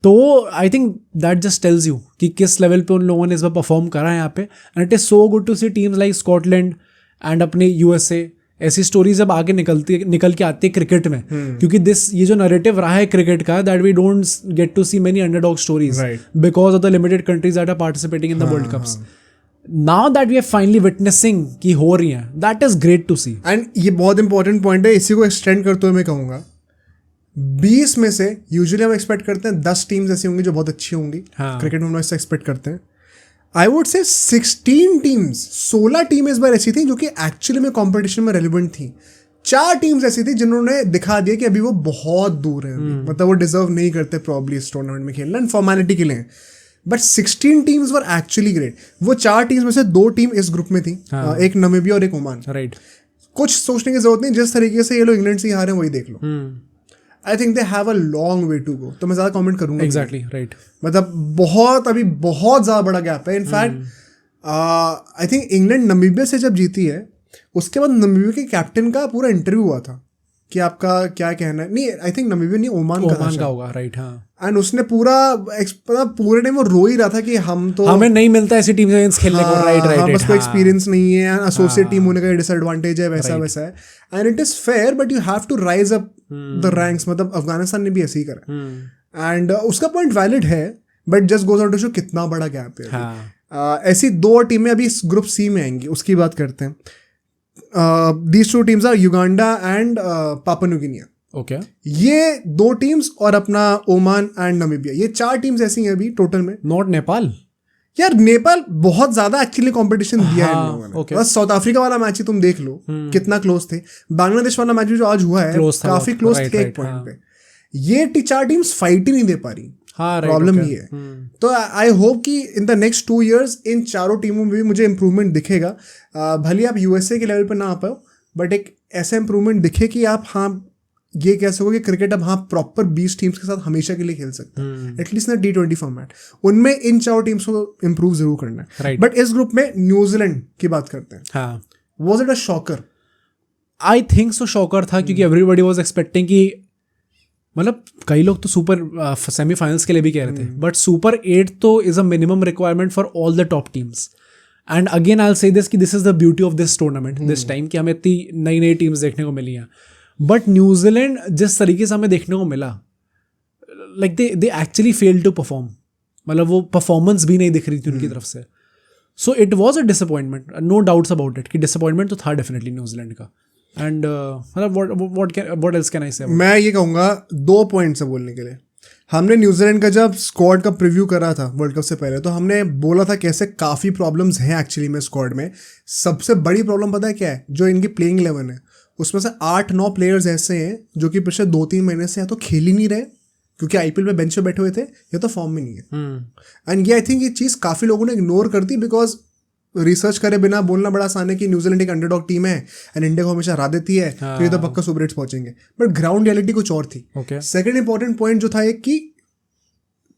तो I think that just tells you कि किस लेवल पे उन लोगों ने इस बार परफॉर्म करा है यहाँ पे। And it is so good to see teams like Scotland and अपने यूएसए, ऐसी स्टोरीज अब आगे निकल के आती है क्रिकेट में। क्योंकि ये जो नैरेटिव रहा है क्रिकेट का, that we don't get to see many underdog stories because of the limited countries that are participating in the world cups. Now that we are finally witnessing कि हो रही हैं, that is great to see.
And ये बहुत important point है, इसी को extend करते हुए मैं कहूँगा 20 में से यूजुअली हम एक्सपेक्ट करते हैं 10 टीम्स ऐसी होंगी जो बहुत अच्छी होंगी। क्रिकेट में हम ऐसा एक्सपेक्ट करते हैं। आई वुड से 16 टीम्स, 16 टीम इस बार ऐसी थी जो कि एक्चुअली में कंपटीशन में रेलिवेंट थी। 4 टीम्स ऐसी थी जिन्होंने दिखा दिया कि अभी वो बहुत दूर है, मतलब वो डिजर्व नहीं करते प्रॉब्ली इस टूर्नामेंट में खेलना, फॉर्मेलिटी के लिए। But 16 teams were actually great. वो 4 टीम्स में से 2 टीम इस ग्रुप में थी, एक नामीबिया और एक ओमान।
राइट,
कुछ सोचने की जरूरत नहीं, जिस तरीके से ये लोग इंग्लैंड से हारे हैं वही देख लो। I think they have a long way to go. तो मैं ज़्यादा कमेंट करूंगा।
Exactly, right.
मतलब अभी बहुत ज़्यादा बड़ा गैप है। In fact I think England Namibia से जब जीती है, उसके बाद नामीबिया के कैप्टन का पूरा इंटरव्यू हुआ था कि आपका क्या कहना है। नहीं, आई थिंक नामीबिया नहीं, ओमान का
होगा, राइट। हाँ,
एंड उसने पूरे टाइम वो रो ही रहा था कि
हमें नहीं मिलता ऐसी टीम से अगेंस्ट खेलने को। राइट,
बस कोई एक्सपीरियंस नहीं है, एसोसिएट टीम होने का डिसएडवांटेज है, वैसा है। And it is fair, but you have to rise up the ranks. मतलब अफगानिस्तान ने भी ऐसे ही करा। एंड उसका पॉइंट वैलिड है, but just goes out to show कितना बड़ा गैप है। ऐसी 2 और टीमें अभी ग्रुप सी में आएंगी, उसकी बात करते हैं। These 2 teams are Uganda and Papua New Guinea.
Okay,
ये 2 टीम्स और अपना ओमान एंड नामीबिया, ये 4 टीम्स ऐसी हैं अभी टोटल में।
नॉट नेपाल।
यार नेपाल बहुत ज्यादा एक्चुअली कंपटीशन दिया है इन लोगों ने।
okay.
बस साउथ अफ्रीका वाला मैच ही तुम देख लो कितना क्लोज थे। बांग्लादेश वाला मैच भी जो आज हुआ है काफी क्लोज थे एक पॉइंट पे। ये 4 टीम्स फाइट ही नहीं दे पा रही। प्रॉब्लम ये है। तो आई होप कि इन द नेक्स्ट 2 years इन चारों टीमों में भी मुझे इंप्रूवमेंट दिखेगा। भले आप यूएसए के लेवल पर ना आ पाओ, बट एक ऐसा इंप्रूवमेंट दिखे कि आप ये कह सको कि क्रिकेट अब प्रॉपर 20 टीम्स के साथ हमेशा के लिए खेल सकते हैं, एटलीस्ट ना T20 फॉर्मेट। उनमें इन 4 टीम्स को इंप्रूव जरूर करना है। बट इस ग्रुप में न्यूजीलैंड की बात करते हैं। Was it a shocker?
I think so shocker था, क्योंकि एवरीबॉडी वाज एक्सपेक्टिंग कि मतलब कई लोग तो सुपर सेमीफाइनल्स के लिए भी कह रहे थे, बट सुपर 8 तो is a minimum requirement for all the top teams. And again I will say this कि this is the beauty of this tournament this time, कि हमें इतनी नई टीम्स देखने को मिली हैं। बट न्यूजीलैंड जिस तरीके से हमें देखने को मिला, like they actually fail to perform. मतलब वो परफॉर्मेंस भी नहीं दिख रही थी उनकी तरफ से। So it was a disappointment, no doubts about it, कि डिसअपॉइंटमेंट तो था डेफिनेटली न्यूजीलैंड का। एंड मतलब what else can I say?
मैं ये कहूँगा 2 पॉइंट्स है बोलने के लिए। हमने न्यूजीलैंड का जब स्क्वाड का प्रीव्यू करा था वर्ल्ड कप से पहले, तो हमने बोला था कैसे काफ़ी प्रॉब्लम्स हैं एक्चुअली में स्क्वाड में। सबसे बड़ी प्रॉब्लम पता है क्या है? जो इनकी प्लेइंग 11 है, उसमें से 8-9 प्लेयर्स ऐसे हैं जो कि पिछले 2-3 महीने से या तो खेल ही नहीं रहे क्योंकि आईपीएल में बेंच पे बैठे हुए थे, या तो फॉर्म में नहीं है। एंड ये आई थिंक ये चीज़ काफ़ी लोगों ने इग्नोर कर दी, बिकॉज रिसर्च करे बिना बोलना बड़ा आसान है कि न्यूजीलैंड एक अंडरडॉग टीम है एंड इंडिया को हमेशा हरा देती है, तो ये तो पक्का सुपर 8 पहुंचेंगे। बट ग्राउंड रियलिटी कुछ और थी। सेकंड इंपॉर्टेंट पॉइंट जो था एक कि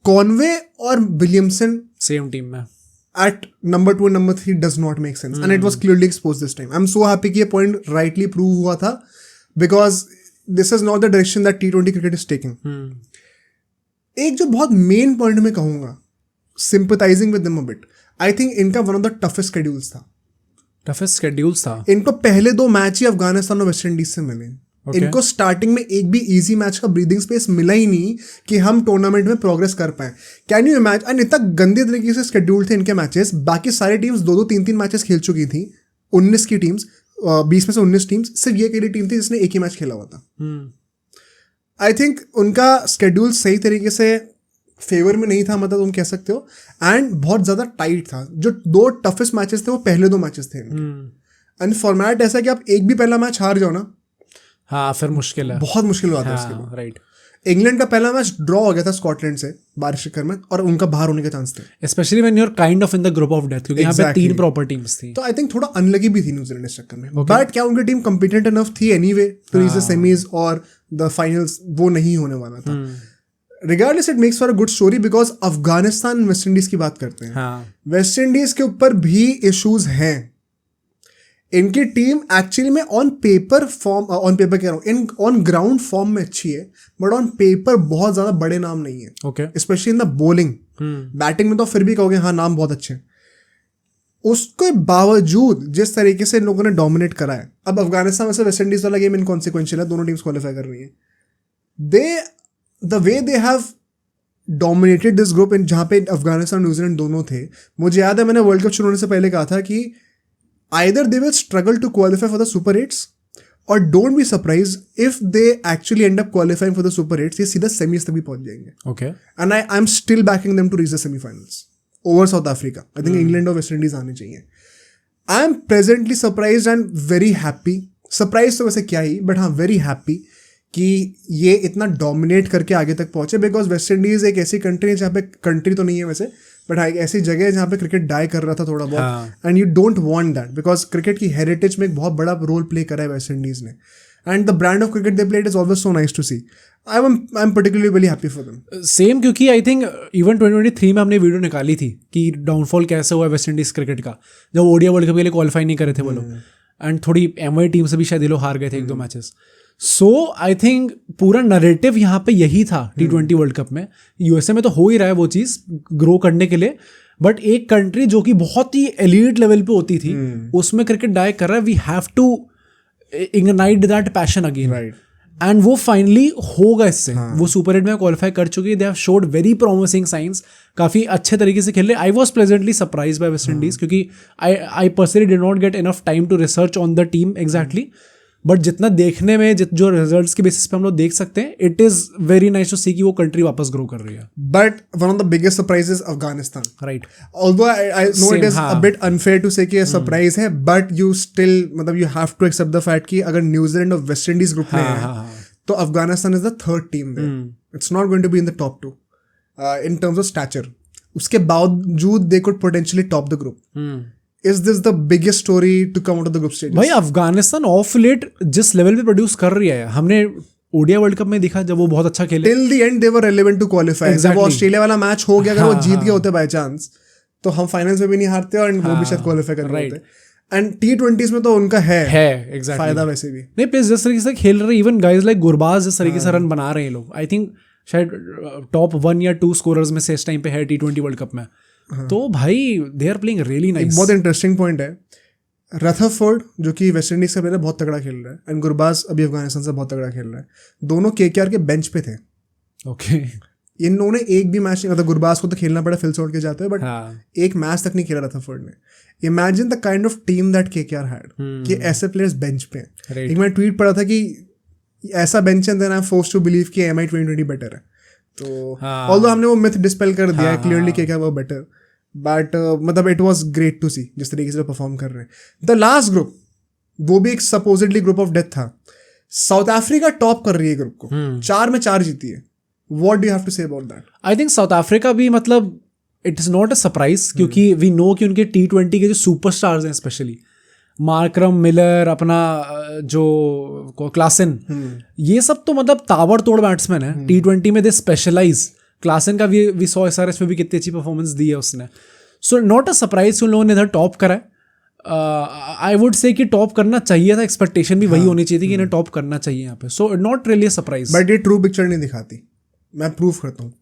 कॉनवे और विलियमसन
सेम टीम में
at number 2 and number 3 does not make sense. And it was clearly exposed this time. I'm so happy कि ये point rightly prove हुआ था, because this is not the direction that T20 cricket is taking. एक जो बहुत main point मैं कहूँगा, sympathizing with them a bit, I think इनका one of the toughest schedules था। इनको पहले 2 मैच ही अफगानिस्तान और वेस्ट इंडीज से मिले। इनको स्टार्टिंग में एक भी इजी मैच का ब्रीदिंग स्पेस मिला ही नहीं कि हम टूर्नामेंट में प्रोग्रेस कर पाए। Can you imagine? एंड इतना गंदे तरीके से शेड्यूल थे इनके मैचेस। बाकी सारी टीम्स 2-2, 3-3 मैचेस खेल चुकी थी। 19 की टीम्स, 20 में से 19 टीम्स, सिर्फ ये अकेली टीम थी जिसने एक ही मैच खेला हुआ था। आई थिंक उनका शेड्यूल सही तरीके से फेवर में नहीं था, मतलब तुम कह सकते हो। एंड बहुत ज़्यादा टाइट था। जो 2 टफेस्ट मैचेस थे वो पहले 2 मैचेस थे। एंड फॉर्मेट ऐसा कि आप एक भी पहला मैच हार जाओ ना,
हाँ फिर मुश्किल है,
बहुत मुश्किल हुआ था उसके बाद।
राइट।
इंग्लैंड का पहला मैच ड्रॉ हो गया था स्कॉटलैंड से बारिश के चक्कर में, और उनका बाहर होने के चांस थे,
specially when you are kind of in the group of death, क्योंकि यहाँ पे 3 प्रॉपर टीम्स थी।
तो आई थिंक थोड़ा अनलकी भी थी न्यूजीलैंड इस चक्कर में। बट क्या उनकी टीम कॉम्पिटेंट इनफ थी anyway to reach the semis और द फाइनल्स? वो नहीं होने वाला था। Regardless it makes for a good story because Afghanistan West Indies की बात करते हैं.
हाँ.
वेस्ट इंडीज के ऊपर भी इश्यूज हैं. इनकी टीम एक्चुअली में ऑन पेपर कह रहा हूँ, ऑन ग्राउंड फॉर्म में अच्छी है, बट ऑन पेपर बहुत ज्यादा बड़े नाम नहीं है.
Okay.
Specially in the bowling. Batting में तो फिर भी कहोगे हाँ नाम बहुत अच्छे हैं. उसके बावजूद जिस तरीके से इन लोगों ने डोमिनेट करा है, अब अफगानिस्तान वैसे वेस्ट इंडीज वाला गेम इनकॉन्सिक्वेंशियल है, दोनों टीम्स क्वालिफाई कर रही हैं. The way they have dominated this group in, जहाँ पे अफगानिस्तान न्यूजीलैंड दोनों थे. मुझे याद है मैंने वर्ल्ड कप शुरू होने से पहले कहा था कि either they will struggle to qualify for the Super 8s or don't be surprised if they actually end up qualifying for the Super 8s. ये सीधा semis तक भी पहुंच जाएंगे.
Okay.
And I'm still backing them to reach the semi-finals over South Africa. I think England और West Indies आने चाहिए. I am presently surprised and very happy. Surprised तो वैसे क्या ही, but हाँ very happy कि ये इतना डोमिनेट करके आगे तक पहुंचे. बिकॉज वेस्ट इंडीज एक ऐसी कंट्री है जहाँ पे, कंट्री तो नहीं है वैसे, बट हाँ एक ऐसी जगह है जहाँ पे क्रिकेट डाई कर रहा था थोड़ा बहुत, and you don't want that because cricket की हेरिटेज में एक बहुत बड़ा रोल प्ले करा है वेस्ट इंडीज ने, and the brand of cricket they played is always so nice to see. I am particularly very happy for them.
Same, क्योंकि I think even 2023 में हमने वीडियो निकाली थी कि डाउनफॉल कैसे हुआ वेस्ट इंडीज क्रिकेट का, जब ओडिया वर्ल्ड कप के लिए क्वालिफाई नहीं करे थे वो लोग, एंड थोड़ी एमआई टीम से भी शायद ये लोग हार गए थे 1-2 मैचेस. सो आई थिंक पूरा नरेटिव यहाँ पे यही था T20 वर्ल्ड कप में. यूएसए में तो हो ही रहा है वो चीज़ ग्रो करने के लिए, बट एक कंट्री जो कि बहुत ही एलीट लेवल पे होती थी उसमें क्रिकेट डाई कर रहा है. We have to ignite that passion again, and वो फाइनली होगा इससे. वो सुपर 8 में क्वालिफाई कर चुकी है. They have showed very promising signs, काफ़ी अच्छे तरीके से खेल रहे. I was pleasantly surprise by West Indies, क्योंकि I personally did not get enough time to research on the team exactly, but जितना देखने में जो रिजल्ट्स के बेसिस पे हम लोग देख सकते हैं, it is very nice to see कि वो कंट्री वापस ग्रो कर रही है.
But one of the biggest surprise is Afghanistan.
Right.
Although I know it is a bit unfair to say कि ये सरप्राइज है, बट यू स्टिल मतलब you have to accept the fact कि अगर न्यूजीलैंड और वेस्ट इंडीज ग्रुप में है तो Afghanistan is the third team there. It's not going to be in the top 2 in terms of stature. उसके बावजूद they could potentially top the group. Is this the biggest story to come out of the group stages?
भाई Afghanistan of late जिस level पे produce कर रही है, हमने Odia world cup में देखा जब वो बहुत अच्छा खेले.
Till the end they were relevant to qualify. जब ऑस्ट्रेलिया वाला मैच हो गया, अगर वो जीत गए होते बाय चांस, तो हम फाइनल्स में भी नहीं हारते और वो भी शायद क्वालिफाई कर रहे होते. एंड T20s में तो उनका है
exactly.
फायदा वैसे भी
नहीं. प्लेस जिस तरीके से खेल रहे, इवन गाइज लाइक गुरबाज जिस तरीके से रन बना रहे हैं लोग, आई थिंक शायद टॉप 1 या 2 स्कोरर्स में से इस टाइम पे है T20 वर्ल्ड कप में. तो भाई they are playing really nice.
बहुत इंटरेस्टिंग पॉइंट है. रथरफोर्ड जो कि वेस्ट इंडीज का प्लेयर बहुत तगड़ा खेल रहा है, एंड गुरबाज अभी अफगानिस्तान से बहुत तगड़ा खेल रहा है. दोनों KKR के बेंच पे थे.
ओके.
इन्होंने एक भी मैच नहीं, मतलब गुरबाज को तो खेलना पड़ा, फिल छोड़ के जाते हैं, बट एक मैच तक नहीं खेला रथरफोर्ड ने. Imagine the kind of team that KKR had कि ऐसे प्लेयर्स बेंच पे हैं. एक मैंने ट्वीट पढ़ा था कि ऐसा बेंच है, then I am forced to believe कि MI 2020 बेटर है. तो ऑल्दो हमने वो मिथ डिस्पेल कर दिया है क्लियरली KKR वो बेटर, बट मतलब इट वॉज ग्रेट टू सी जिस तरीके से परफॉर्म कर रहे हैं. द लास्ट ग्रुप, वो भी एक सपोजिटली ग्रुप ऑफ डेथ था. साउथ अफ्रीका टॉप कर रही है ग्रुप को, 4 में 4 जीती है. What do you have to say about that?
I think South Africa भी मतलब it is not a surprise, क्योंकि वी नो कि उनके T20 के जो सुपरस्टार्स हैं, स्पेशली मार्क्रम मिलर, अपना जो क्लासन, ये सब तो मतलब ताबड़तोड़ बैट्समैन है. T20 में दे स्पेशलाइज. क्लासन का वी सॉ SRH में भी कितनी अच्छी परफॉर्मेंस दी है उसने. सो नॉट अ सरप्राइज उन लोगों ने इधर टॉप करा है. आई वुड से कि टॉप करना चाहिए था. एक्सपेक्टेशन भी वही होनी चाहिए थी कि इन्हें टॉप करना चाहिए यहाँ पे. So not really a surprise.
But ये ट्रू पिक्चर नहीं दिखाती. मैं प्रूफ करता हूँ.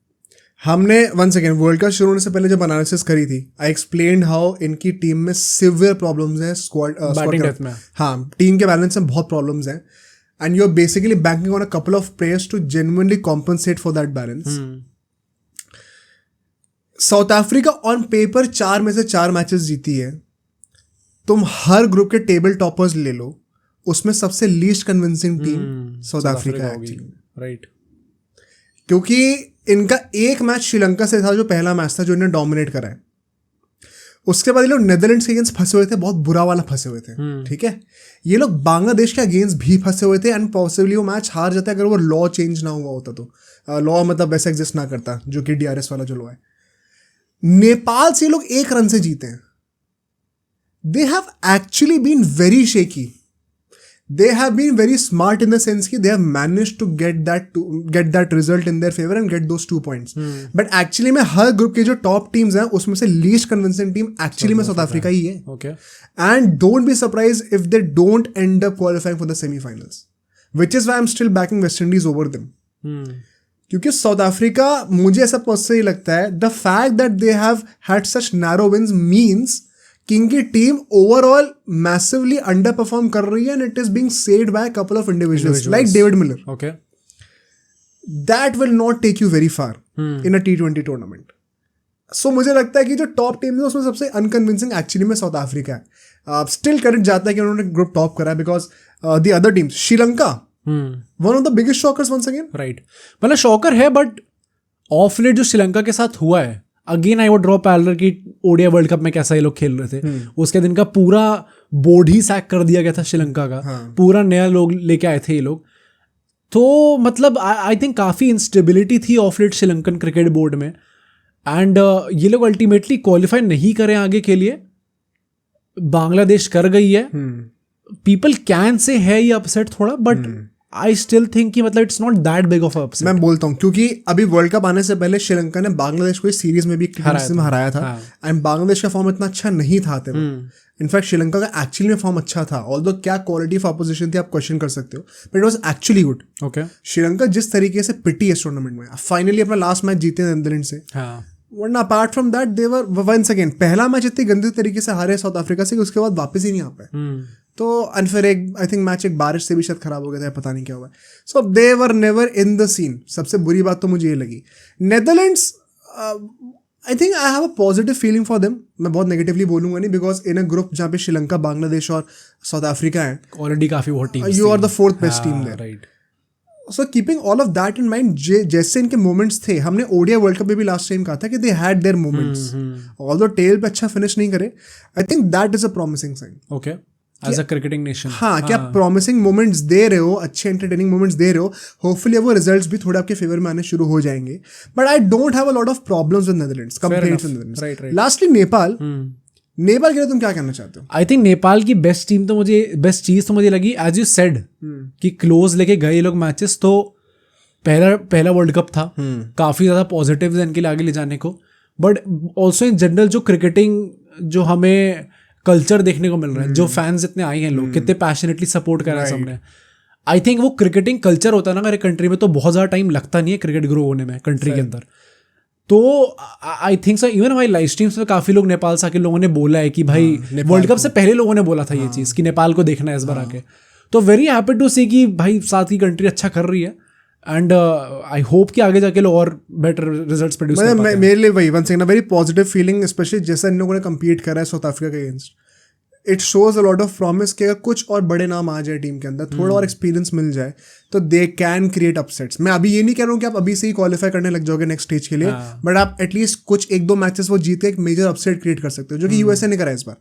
हमने वंस अगेन वर्ल्ड कप शुरू होने से पहले जब एनालिसिस करी थी, आई एक्सप्लेन्ड हाउ इनकी टीम में सिवियर प्रॉब्लम्स हैं
बैटिंग डेप्थ में.
हाँ, टीम के बैलेंस में बहुत प्रॉब्लम्स हैं, and you are basically banking on a couple of players to genuinely compensate for that balance. South Africa on paper 4 में से 4 मैचेस जीती है. तुम हर ग्रुप के टेबल टॉपर्स ले लो, उसमें सबसे least convincing team South Africa है एक्चुअली.
राइट.
क्योंकि इनका एक मैच श्रीलंका से था जो पहला मैच था जो इन्हें डोमिनेट करा है. उसके बाद ये लोग नेदरलैंड्स के अगेंस्ट फंसे हुए थे, बहुत बुरा वाला फंसे हुए थे. ठीक है. ये लोग बांग्लादेश के अगेंस्ट भी फंसे हुए थे, एंड पॉसिबली वो मैच हार जाता अगर वो लॉ चेंज ना हुआ होता. तो लॉ मतलब वैसे एग्जिस्ट ना करता जो कि DRS वाला जो लॉ है. नेपाल से लोग 1 रन से जीते हैं. They have actually been very shaky. they have been very smart in the sense कि they have managed to get that result in their favor and get those 2 points. But actually में हर group के जो top teams हैं उसमें से least convincing team actually में South Africa ही है.
Okay.
And don't be surprised if they don't end up qualifying for the semi-finals, which is why I'm still backing West Indies over them. क्योंकि South Africa मुझे ऐसा personally लगता है the fact that they have had such narrow wins means कि इनकी team overall massively under perform कर रही है and it is being saved by a couple of individuals like David Miller.
Okay.
That will not take you very far in a T20 tournament. So मुझे लगता है कि जो top team है उसमें सबसे अनकन्विंसिंग एक्चुअली में साउथ अफ्रीका है. स्टिल करेक्ट जाता है कि उन्होंने ग्रुप टॉप करा because the other teams Sri Lanka one of the biggest shockers once again.
Right. मतलब शॉकर है बट ऑफ लेट जो श्रीलंका के साथ हुआ है again I would draw parallel की ओडीआई वर्ल्ड कप में कैसा ये लोग खेल रहे थे. उसके दिन का पूरा बोर्ड ही सैक कर दिया गया था श्रीलंका का. पूरा नया लोग लेके आए थे ये लोग. तो मतलब आई थिंक काफ़ी इंस्टेबिलिटी थी of late Sri Lankan cricket board में एंड ये लोग अल्टीमेटली क्वालिफाई नहीं करें आगे के लिए. बांग्लादेश कर गई है. पीपल कैन से है ये अपसेट थोड़ा बट आई स्टिल थिंक कि मतलब it's not that big of upset.
मैं बोलता हूँ क्योंकि अभी वर्ल्ड कप आने से पहले श्रीलंका ने बांग्लादेश को इस सीरीज में भी हराया था एंड बांग्लादेश का फॉर्म इतना अच्छा नहीं था. इनफैक्ट श्रीलंका का एक्चुअली में फॉर्म अच्छा था. ऑल्दो क्या क्वालिटी ऑफ अपोजिशन थी आप क्वेश्चन कर सकते हो but it was actually good.
Okay.
Sri Lanka जिस तरीके से पिटी इस टूर्नामेंट में फाइनली अपना लास्ट मैच जीते नीदरलैंड से. वरना apart from that they were once again पहला मैच इतनी गंदी तरीके से हारे साउथ अफ्रीका से कि उसके बाद वापस ही नहीं आ पाए. तो एंड फिर एक आई थिंक मैच एक बारिश से भी शायद खराब हो गया था पता नहीं क्या हुआ. So they were never in the scene. सबसे बुरी बात तो मुझे ये लगी. Netherlands I think I have a positive feeling for them. मैं बहुत नेगेटिवली बोलूंगा नहीं बिकॉज इन अ ग्रुप जहाँ पे श्रीलंका बांग्लादेश और साउथ अफ्रीका है
ऑलरेडी काफी वो team
you are the fourth best team there.
Right.
So keeping all of that in mind जैसे इनके मोमेंट्स थे हमने ओडीआई वर्ल्ड कप में भी लास्ट टाइम कहा था कि they had their moments although tail पे अच्छा फिनिश नहीं करे. I think that is a promising sign.
Okay. As a cricketing nation.
हाँ क्या प्रॉमिसिंग मोमेंट्स दे रहे हो अच्छे एंटरटेनिंग मोमेंट्स दे रहे हो. होपफुली वो रिजल्ट्स भी थोड़े आपके फेवर में आने शुरू हो जाएंगे. But I don't have a lot of problems with Netherlands complaints with Netherlands. Lastly Nepal. Nepal के लिए तुम क्या कहना चाहते हो?
आई थिंक नेपाल की बेस्ट चीज तो मुझे लगी एज यू सेड कि क्लोज लेके गए लोग मैचेस. तो पहला वर्ल्ड कप था. काफी ज्यादा पॉजिटिव है इनके लिए आगे ले जाने को. बट ऑल्सो इन जनरल जो क्रिकेटिंग जो हमें कल्चर देखने को मिल रहा है जो फैंस इतने आए हैं लोग कितने पैशनेटली सपोर्ट कर रहे हैं सबने. आई थिंक वो क्रिकेटिंग कल्चर होता है ना हमारे कंट्री में तो बहुत ज़्यादा टाइम लगता नहीं है क्रिकेट ग्रो होने में कंट्री के अंदर. तो आई थिंक सो इवन हमारी लाइव स्ट्रीम्स में काफ़ी लोग नेपाल से आके लोगों ने बोला है कि भाई वर्ल्ड कप से पहले लोगों ने बोला था ये चीज़ कि नेपाल को देखना है इस बार आके. तो वेरी हैप्पी टू सी कि भाई साथ की कंट्री अच्छा कर रही है एंड आई होप कि आगे जाके लोग और बेटर रिजल्ट्स प्रोड्यूस कर पाते हैं.
मेरे लिए वही one second very positive feeling specially जैसा इन लोगों ने कम्पीट करा है साउथ अफ्रीका के against. It shows a lot of promise कि अगर कुछ और बड़े नाम आ जाए टीम के अंदर थोड़ा और एक्सपीरियंस मिल जाए तो दे कैन क्रिएट अपसेट्स. मैं अभी ये नहीं कह रहा हूँ कि आप अभी से ही क्वालिफाई करने लग जाओगे नेक्स्ट स्टेज के लिए बट आप एटलीस्ट कुछ 1-2 मैचेस वो जीत के एक मेजर अपसेट क्रिएट कर सकते हो जो कि यूएसए ने करा इस बार.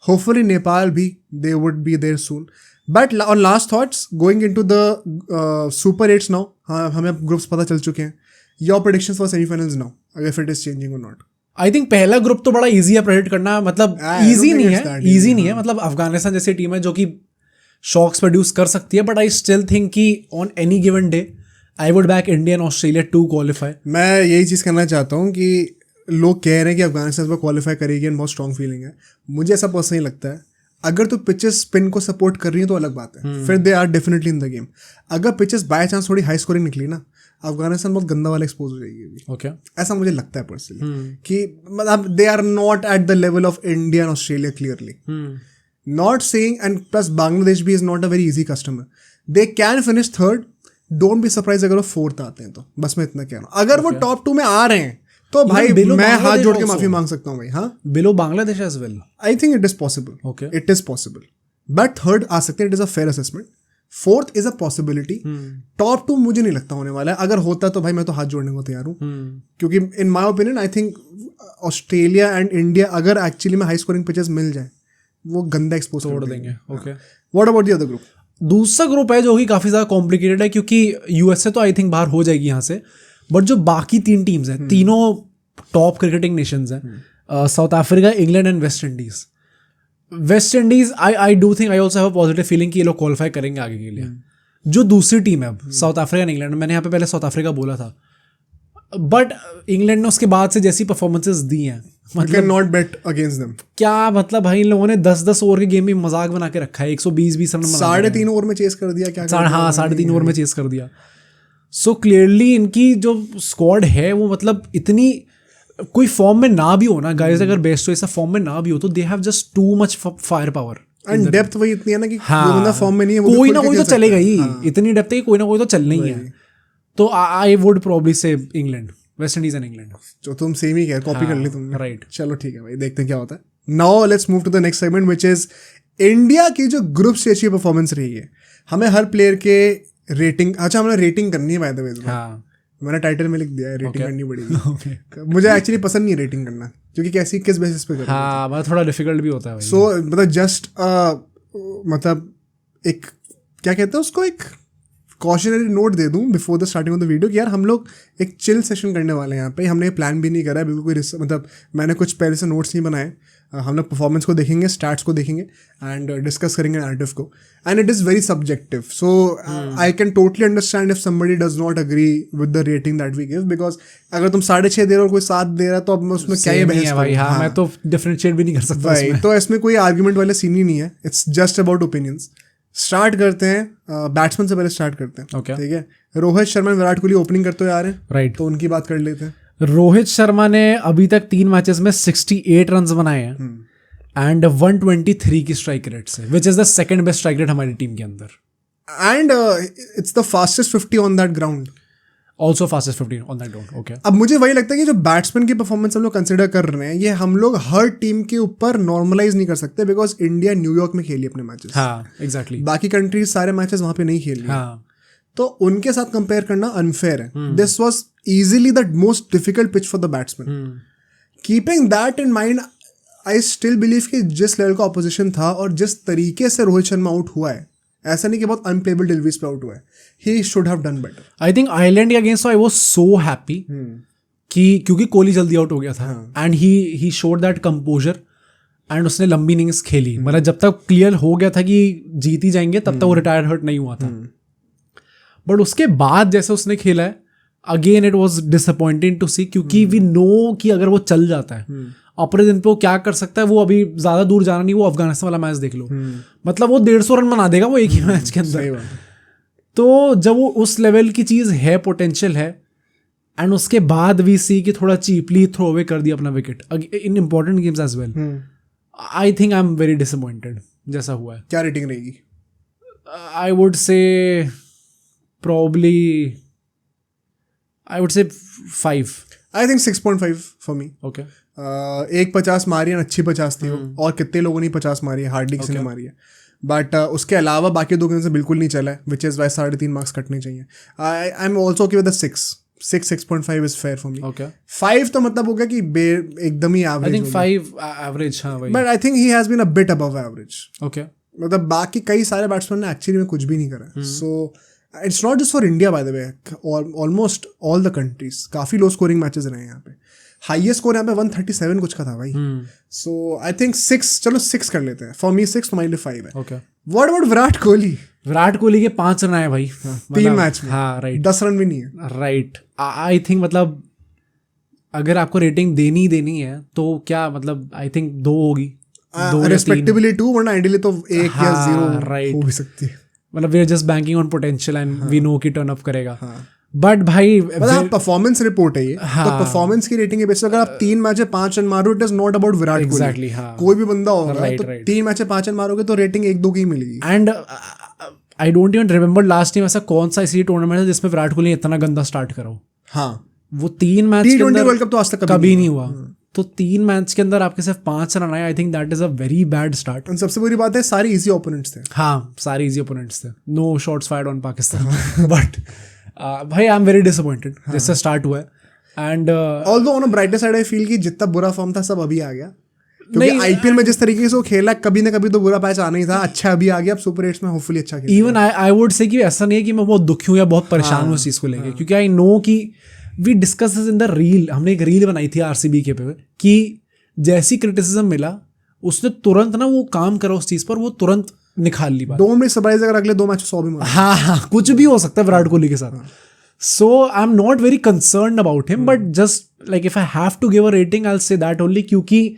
होपफुली नेपाल भी they would be there soon. But on last thoughts going into the super 8s now. हाँ हमें ग्रुप्स पता चल चुके हैं. Your predictions for semifinals now if it is changing और नॉट.
आई थिंक पहला ग्रुप तो बड़ा इजी है प्रेडिक्ट करना. मतलब इजी नहीं है. मतलब अफगानिस्तान जैसी टीम है जो कि शॉक्स प्रोड्यूस कर सकती है. बट आई स्टिल थिंक कि on any given day I would back India and Australia to qualify.
मैं यही चीज़ करना चाहता हूँ कि लोग कह रहे हैं कि अफगानिस्तान पर क्वालिफाई करेगी एंड बहुत स्ट्रॉन्ग फीलिंग है. मुझे ऐसा पर्सनली लगता है अगर तो पिचेस स्पिन को सपोर्ट कर रही है तो अलग बात है. फिर they are definitely in the game. अगर पिचेस बाय चांस थोड़ी हाई स्कोरिंग निकली ना अफगानिस्तान बहुत गंदा वाला एक्सपोज हो जाएगी.
ओके.
ऐसा मुझे लगता है पर्सनली कि मतलब they are not at the level of India and Australia clearly. Not saying and plus Bangladesh भी is not a very easy customer. They can finish third. Don't be surprise अगर वो फोर्थ आते हैं तो. बस मैं इतना कह रहा हूँ. अगर वो टॉप 2 में आ रहे हैं तो भाई मैं हाथ जोड़ के माफी मांग सकता हूँ भाई. हाँ
below Bangladesh as well.
I think it is possible.
Okay
it is possible. But third आ सकते हैं. It is a fair assessment. Fourth is a possibility. Top 2 मुझे नहीं लगता होने वाला है. अगर होता तो भाई मैं तो हाथ जोड़ने को तैयार हूँ क्योंकि in my opinion I think Australia and India अगर एक्चुअली में हाई स्कोरिंग पिचेस मिल जाए वो गंदा एक्सपोज
तोड़ देंगे. Okay.
What about the other group?
दूसरा ग्रुप है जो कि काफ़ी ज़्यादा कॉम्प्लिकेटेड है क्योंकि यूएसए तो आई थिंक बाहर हो जाएगी यहाँ से. बट जो बाकी 3 टीम्स हैं तीनों टॉप क्रिकेटिंग नेशंस हैं. South Africa, England and West Indies. West Indies I do think I also have a positive feeling कि ये लोग क्वालिफाई करेंगे आगे के लिए। जो दूसरी टीम है अब साउथ अफ्रीका एंड इंग्लैंड, मैंने यहाँ पे पहले साउथ अफ्रीका बोला था, बट इंग्लैंड ने उसके बाद से जैसी परफॉर्मेंसेस दी हैं,
मतलब नॉट बेट अगेंस्ट देम।
क्या मतलब भाई इन लोगों ने 10-10 ओवर के गेम में मजाक बना के रखा है, 120-20 रन
3.5 ओवर में चेस कर दिया क्या?
हाँ 3.5 ओवर में चेस कर दिया। सो क्लियरली इनकी जो स्क्वाड है वो मतलब इतनी, कोई फॉर्म में ना भी हो ना गाइस, अगर बेस्ट हो ऐसा फॉर्म में ना भी हो तो they have just too much fire power
and depth वही इतनी है ना कि
हाँ,
जो बंदा फॉर्म में नहीं है वो
कोई ना कोई तो चलेगा ही, इतनी डेप्थ है कि कोई ना कोई तो चलना ही है। तो आई वुड प्रोबब्ली से England, West Indies and England.
जो तुम सेम ही कह, कॉपी कर ली तुमने,
राइट।
चलो ठीक है भाई, देखते हैं क्या होता है। Now let's move to the next segment which is India की जो ग्रुप स्टेज की परफॉर्मेंस रही है। हमें हर प्लेयर के रेटिंग, अच्छा हमने रेटिंग करनी है बाय द वे,
हाँ
मैंने टाइटल में लिख दिया है रेटिंग करनी पड़ेगी। मुझे एक्चुअली पसंद नहीं रेटिंग करना, क्योंकि कैसी किस बेसिस पे करना।
हाँ मतलब थोड़ा डिफिकल्ट भी होता है भाई।
सो मतलब जस्ट मतलब एक क्या कहते हैं उसको, एक कॉशनरी नोट दे दूं before the starting of the video कि यार हम लोग एक चिल सेशन करने वाले हैं यहाँ पे। हमने प्लान भी नहीं करा है बिल्कुल कोई, मतलब मैंने कुछ पहले से नोट्स नहीं बनाए। हम लोग परफॉर्मेंस को देखेंगे, स्टैट्स को देखेंगे एंड डिस्कस करेंगे नैरेटिव को, and it is very subjective. So I can totally understand if somebody does not agree with the rating that we give, because अगर तुम 6.5 दे रहे हो और कोई 7 दे रहा है तो अब उसमें क्या ही बहस
भाई। हाँ मैं तो डिफरेंशिएट भी नहीं कर सकता
भाई, तो इसमें कोई आर्ग्यूमेंट वाला सीन ही नहीं है, it's just about opinions. Start करते हैं, बैट्समैन से पहले स्टार्ट करते हैं।
Okay.
ठीक है, रोहित शर्मा विराट कोहली ओपनिंग करते हुए आ रहे हैं,
राइट।
तो उनकी बात कर लेते हैं।
रोहित शर्मा ने अभी तक 3 मैचेस में 68 रन बनाए हैं एंड 123 की स्ट्राइक रेट से, which is the second best strike rate हमारी टीम के अंदर,
and it's the fastest 50 on that ground,
also fastest 50 on that ground. Okay,
अब मुझे वही लगता है कि जो बैट्समैन की परफॉर्मेंस हम लोग कंसिडर कर रहे हैं, ये हम लोग हर टीम के ऊपर नॉर्मलाइज नहीं कर सकते, बिकॉज इंडिया न्यूयॉर्क में खेली अपने मैचेस।
हाँ एग्जैक्टली,
बाकी कंट्रीज सारे मैचेस वहां पे नहीं खेल रही।
हाँ
तो उनके साथ कंपेयर करना अनफेयर है। This was easily the most difficult pitch for the batsman. Keeping that in mind, I still believe कि जिस लेवल का ऑपोजिशन था और जिस तरीके से रोहित शर्मा आउट हुआ है, ऐसा नहीं कि बहुत अनप्लेबल डिलीवरीज पे आउट हुआ है, he should have done better.
I think Ireland के against I was so happy कि क्योंकि कोहली जल्दी आउट हो गया था and he showed that composure and उसने लंबी इनिंग्स खेली। मतलब जब तक क्लियर हो गया था कि जीत ही जाएंगे तब तक वो रिटायर्ड हर्ट नहीं हुआ था। बट उसके बाद जैसे उसने खेला है, again it was disappointing to see, क्योंकि वी नो कि अगर वो चल जाता है अपने दिन पे वो क्या कर सकता है। वो अभी ज्यादा दूर जाना नहीं, वो अफगानिस्तान वाला मैच देख लो, मतलब वो 150 रन बना देगा वो एक ही मैच के अंदर। तो जब वो उस लेवल की चीज है, पोटेंशियल है, एंड उसके बाद वी सी कि थोड़ा चीपली थ्रो अवे कर दिया अपना wicket in important games as well, I think I am very disappointed जैसा हुआ है।
क्या रेटिंग रहेगी?
I would say probably I would say 5.
I think 6.5 for me.
Okay.
एक 50 मारी है, अच्छी 50 थी वो, और कितने लोगों ने 50 मारी है, हार्डली किसी ने मारी है। बट उसके अलावा बाकी 2 गेम से बिल्कुल नहीं चला है, विच इज़ वाई 3.5 मार्क्स कटने चाहिए। I am also okay with 6.5 is fair for me.
Okay.
5 तो मतलब हो गया कि एकदम ही
I
एवरेज।
think 5 average. हाँ भाई।
But I think he has been a bit above average.
Okay.
मतलब बाकी कई सारे बैट्समैन ने एक्चुअली में कुछ भी नहीं करा। So it's not just for India by the way, almost all the countries काफ़ी लो स्कोरिंग मैचेस रहे हैं यहाँ पे। हाईएस्ट स्कोर यहाँ पे 137 कुछ का था भाई। सो आई थिंक 6, चलो 6 कर लेते हैं। फॉर मी 6, तुम्हारे लिए 5 है।
Okay.
What about Virat Kohli?
Virat Kohli के 5 रन आए भाई
3 मैच में।
हाँ राइट,
10 रन भी नहीं है।
राइट। आई थिंक मतलब अगर आपको रेटिंग देनी है तो क्या मतलब आई थिंक 2 होगी,
रिस्पेक्टिवली 2, वरना आइडियली तो 1 या 0
right.
हो भी सकती है।
मतलब we are just banking on potential and we know कि टर्न अप करेगा। बट भाई
मतलब परफॉर्मेंस रिपोर्ट है ये, तो परफॉर्मेंस की रेटिंग के बेसिस अगर आप 3 मैच में 5 रन मारो, it is not about Virat Kohli.
Exactly, हाँ।
कोई भी बंदा होगा
Right,
तो
right.
3 मैच में 5 रन मारोगे तो रेटिंग 1-2 की मिलेगी।
And I don't even remember last time ऐसा कौन सा इसी टूर्नामेंट है जिसमें विराट कोहली इतना गंदा स्टार्ट करो।
हाँ,
वो 3 मैच के
T20
अंदर
वर्ल्ड कप तो आज तक
कभी नहीं हुआ। तो 3 मैच के अंदर आपके सिर्फ 5 रन आए, आई think that is a very bad start.
और सबसे बुरी बात है सारे इजी ओपोनेंट्स थे।
हाँ सारे इजी ओपोनेंट्स थे, no shots fired on Pakistan. But भाई आई एम वेरी डिसअपॉइंटेड जैसे स्टार्ट हुआ है। And
although on a brighter side I feel कि जितना बुरा फॉर्म था सब अभी आ गया, क्योंकि आईपीएल में जिस तरीके से वो खेला कभी ना कभी तो बुरा पैच आना ही था। अच्छा अभी आ गया, अब सुपर 8 में होपफुली अच्छा खेलेगा।
इवन आई वुड से कि ऐसा नहीं है कि मैं बहुत दुखी हूँ या बहुत परेशान हूँ इस चीज़ को लेके, क्योंकि आई नो कि we discuss in the reel, हमने एक रील बनाई थी आरसीबी के पे कि जैसी क्रिटिसिज्म मिला उसने तुरंत ना वो काम करा उस चीज पर, वो तुरंत निकाल ली बात।
2 मिनट सरप्राइज अगर अगले 2 मैच 100 भी मार।
हाँ, कुछ भी हो सकता है विराट कोहली के साथ। So I am not very concerned about him, but just like if I have to give a rating I will say that only, क्योंकि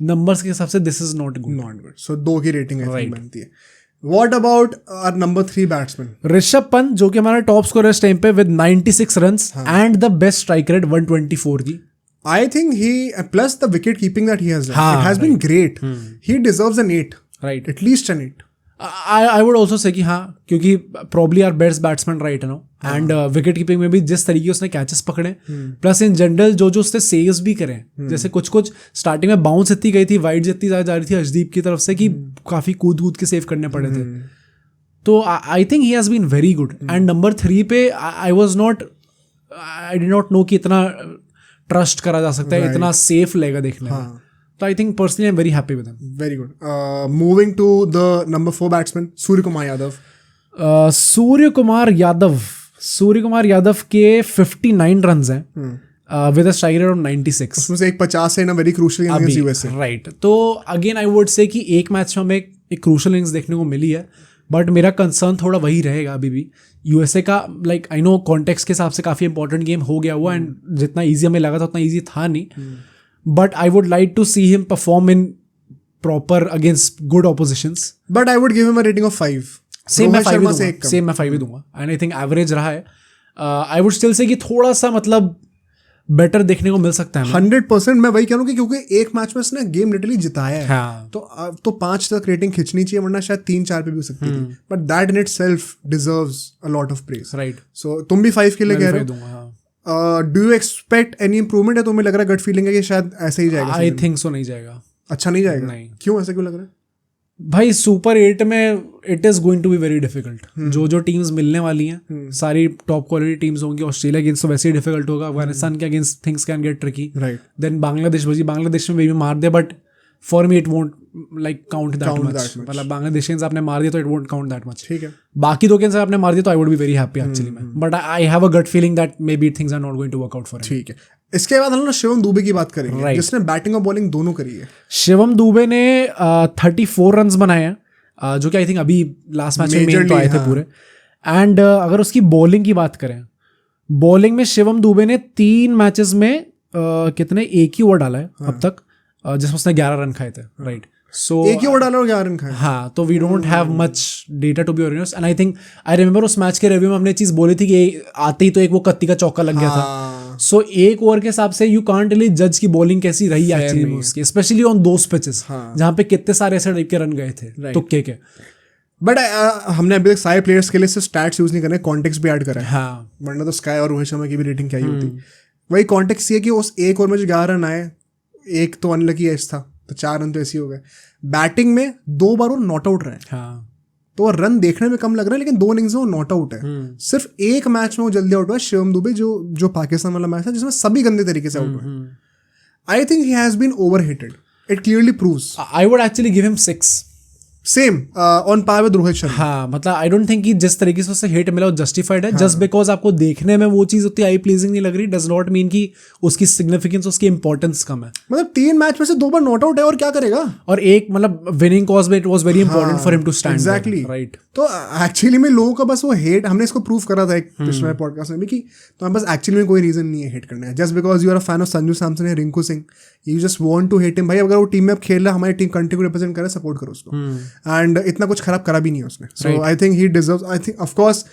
नंबर्स के हिसाब से this is not good.
So 2 की रेटिंग आई थिंक बनती है। What about our number 3 batsman?
Rishabh Pant, जो कि हमारा टॉप स्कोरर इस टाइम पे with 96 runs and the best strike rate 124 की।
I think he plus the wicket keeping that he has done. It has been great. He deserves an 8.
Right.
At least an 8.
I would also say कि हाँ, क्योंकि probably our best batsman right now and wicket keeping में भी जिस तरीके उसने catches पकड़े, plus in general जो उसने सेव्स भी करे, जैसे कुछ स्टार्टिंग में बाउंस इतनी गई थी, वाइड जितनी ज्यादा जा रही थी अर्शदीप की तरफ से कि काफी कूद के सेव करने पड़े थे। तो I think he has been very good. And number 3 पे आई डिड नॉट नो कि इतना ट्रस्ट करा जा सकता है, इतना सेफ लगेगा देखने में। तो I think personally I am very happy with him.
Very good. Moving to the number 4 batsman Surya Kumar Yadav.
Surya Kumar Yadav के 59 रन्स हैं with a strike rate of 96।
उसमें से एक 50 है ना, very crucial against USA.
Right. तो अगेन आई वुड से कि एक मैच में हमें एक क्रूशियल इनिंग्स देखने को मिली है, बट मेरा कंसर्न थोड़ा वही रहेगा अभी भी यूएसए का। लाइक आई नो कॉन्टेक्स्ट के हिसाब से काफ़ी इंपॉर्टेंट गेम हो गया हुआ, एंड जितना ईजी हमें लगा था उतना ईजी था नहीं, but I would like to see him perform in proper against good oppositions.
But I would give him a rating of 5।
Same मैं 5 ही दूंगा एंड आई थिंक एवरेज रहा है। आई वुड स्टिल से कि थोड़ा सा मतलब बेटर देखने को मिल सकता है।
100% मैं वही कह रहा हूँ कि क्योंकि एक मैच में उसने गेम लिटरली जिताया है।
हाँ।
तो 5 तक रेटिंग खिंचनी चाहिए, वरना शायद 3-4 पे भी हो सकती थी, but that in itself deserves a lot of praise.
Right.
So तुम भी 5 के लिए कह रहे हो। Do you expect any improvement, या तुम्हें लग रहा है गट फीलिंग है कि शायद ऐसे ही जाएगा?
आई थिंक सो नहीं जाएगा।
अच्छा नहीं जाएगा?
नहीं।
क्यों, ऐसा क्यों लग रहा है?
भाई सुपर 8 में it is going to be very difficult. जो टीम्स मिलने वाली हैं सारी टॉप क्वालिटी टीम्स होंगी। ऑस्ट्रेलिया अगेंस्ट तो वैसे ही डिफिकल्ट होगा, अफगानिस्तान के against things can get tricky.
Right.
Then Bangladesh में भी मार दे, but for me it won't like count that much. मतलब बांग्लादेश आपने मार दिया तो it won't count that much.
ठीक है।
बाकी 2 के आपने मार दिया तो I would be very happy actually में, but I have a gut feeling that maybe things are not going to work out for him.
ठीक है। इसके बाद हम लोग शिवम दुबे की बात करेंगे, जिसने बैटिंग और बॉलिंग दोनों करी है।
शिवम दुबे ने 34 रन्स बनाए हैं, जो कि आई थिंक अभी लास्ट मैच में मेन तो आए थे पूरे। एंड अगर उसकी बॉलिंग की बात करें, बॉलिंग में शिवम दुबे ने 3 मैचेस में कितने, एक ही ओवर डाला है अब तक, जिसमें उसने 11 रन खाए थे। राइट। सो
एक ही ओवर डाला और 11 रन खाए।
हाँ, तो we don't have much data to be honest, and I think I remember उस मैच के रिव्यू में हमने चीज बोली थी कि आते ही तो एक वो कत्ती का चौका लग गया था। सो एक ओवर के हिसाब से यू कांट रियली जज की बॉलिंग कैसी रही एक्चुअली में उसकी, स्पेशली ऑन दोस पिचेस जहाँ पे कितने सारे ऐसे टाइप के रन गए थे तुक्के के।
बट हमने अभी तक सारे प्लेयर्स के लिए सिर्फ स्टैट्स यूज नहीं करने, कॉन्टेक्स्ट भी ऐड करा है।
हाँ।
वरना तो स्काई और रोहित शर्मा की भी रेटिंग क्या ही होती। वही कॉन्टेक्स्ट ये कि उस एक ओवर में जो 11 रन आए, एक तो अनलकी एज था तो 4 रन तो ऐसे ही हो गए। बैटिंग में 2 बार वो नॉट आउट रहे।
हाँ।
तो रन देखने में कम लग रहा है, लेकिन 2 इनिंग्स में वो नॉट आउट है। सिर्फ एक मैच में वो जल्दी आउट हुआ, शिवम दुबे, जो पाकिस्तान वाला मैच था जिसमें सभी गंदे तरीके से आउट हुए। I think he has been overhyped. It clearly proves.
I would actually give him 6।
Same on par with Rohit Sharma.
हाँ, मतलब आई डोंट थिंक कि जिस तरीके से उससे हिट मिला वो जस्टिफाइड है। जस्ट बिकॉज आपको देखने में वो चीज उतनी आई प्लीजिंग नहीं लग रही डज नॉट मीन कि उसकी सिग्निफिकेंस, उसकी इंपॉर्टेंस कम है।
मतलब 3 मैच में से 2 बार नॉट आउट है और क्या करेगा।
और एक मतलब विनिंग कॉज में it was very important for him to stand.
Exactly.
Right.
तो एक्चुअली में लोगों का बस वो हेट, हमने इसको प्रूव करा था एक पिछले पॉडकास्ट में भी, कि तो बस एक्चुअली में कोई रीजन नहीं है हेट करने का। Just because you are a fan of Sanju Samson या Rinku Singh, you just want to hate him. भाई अगर वो टीम में अब खेल रहा है, हमारी टीम कंट्री को रिप्रेजेंट कर रहा है, सपोर्ट करो उसको। एंड इतना कुछ खराब करा भी नहीं है उसने। So I think he deserves. I think of course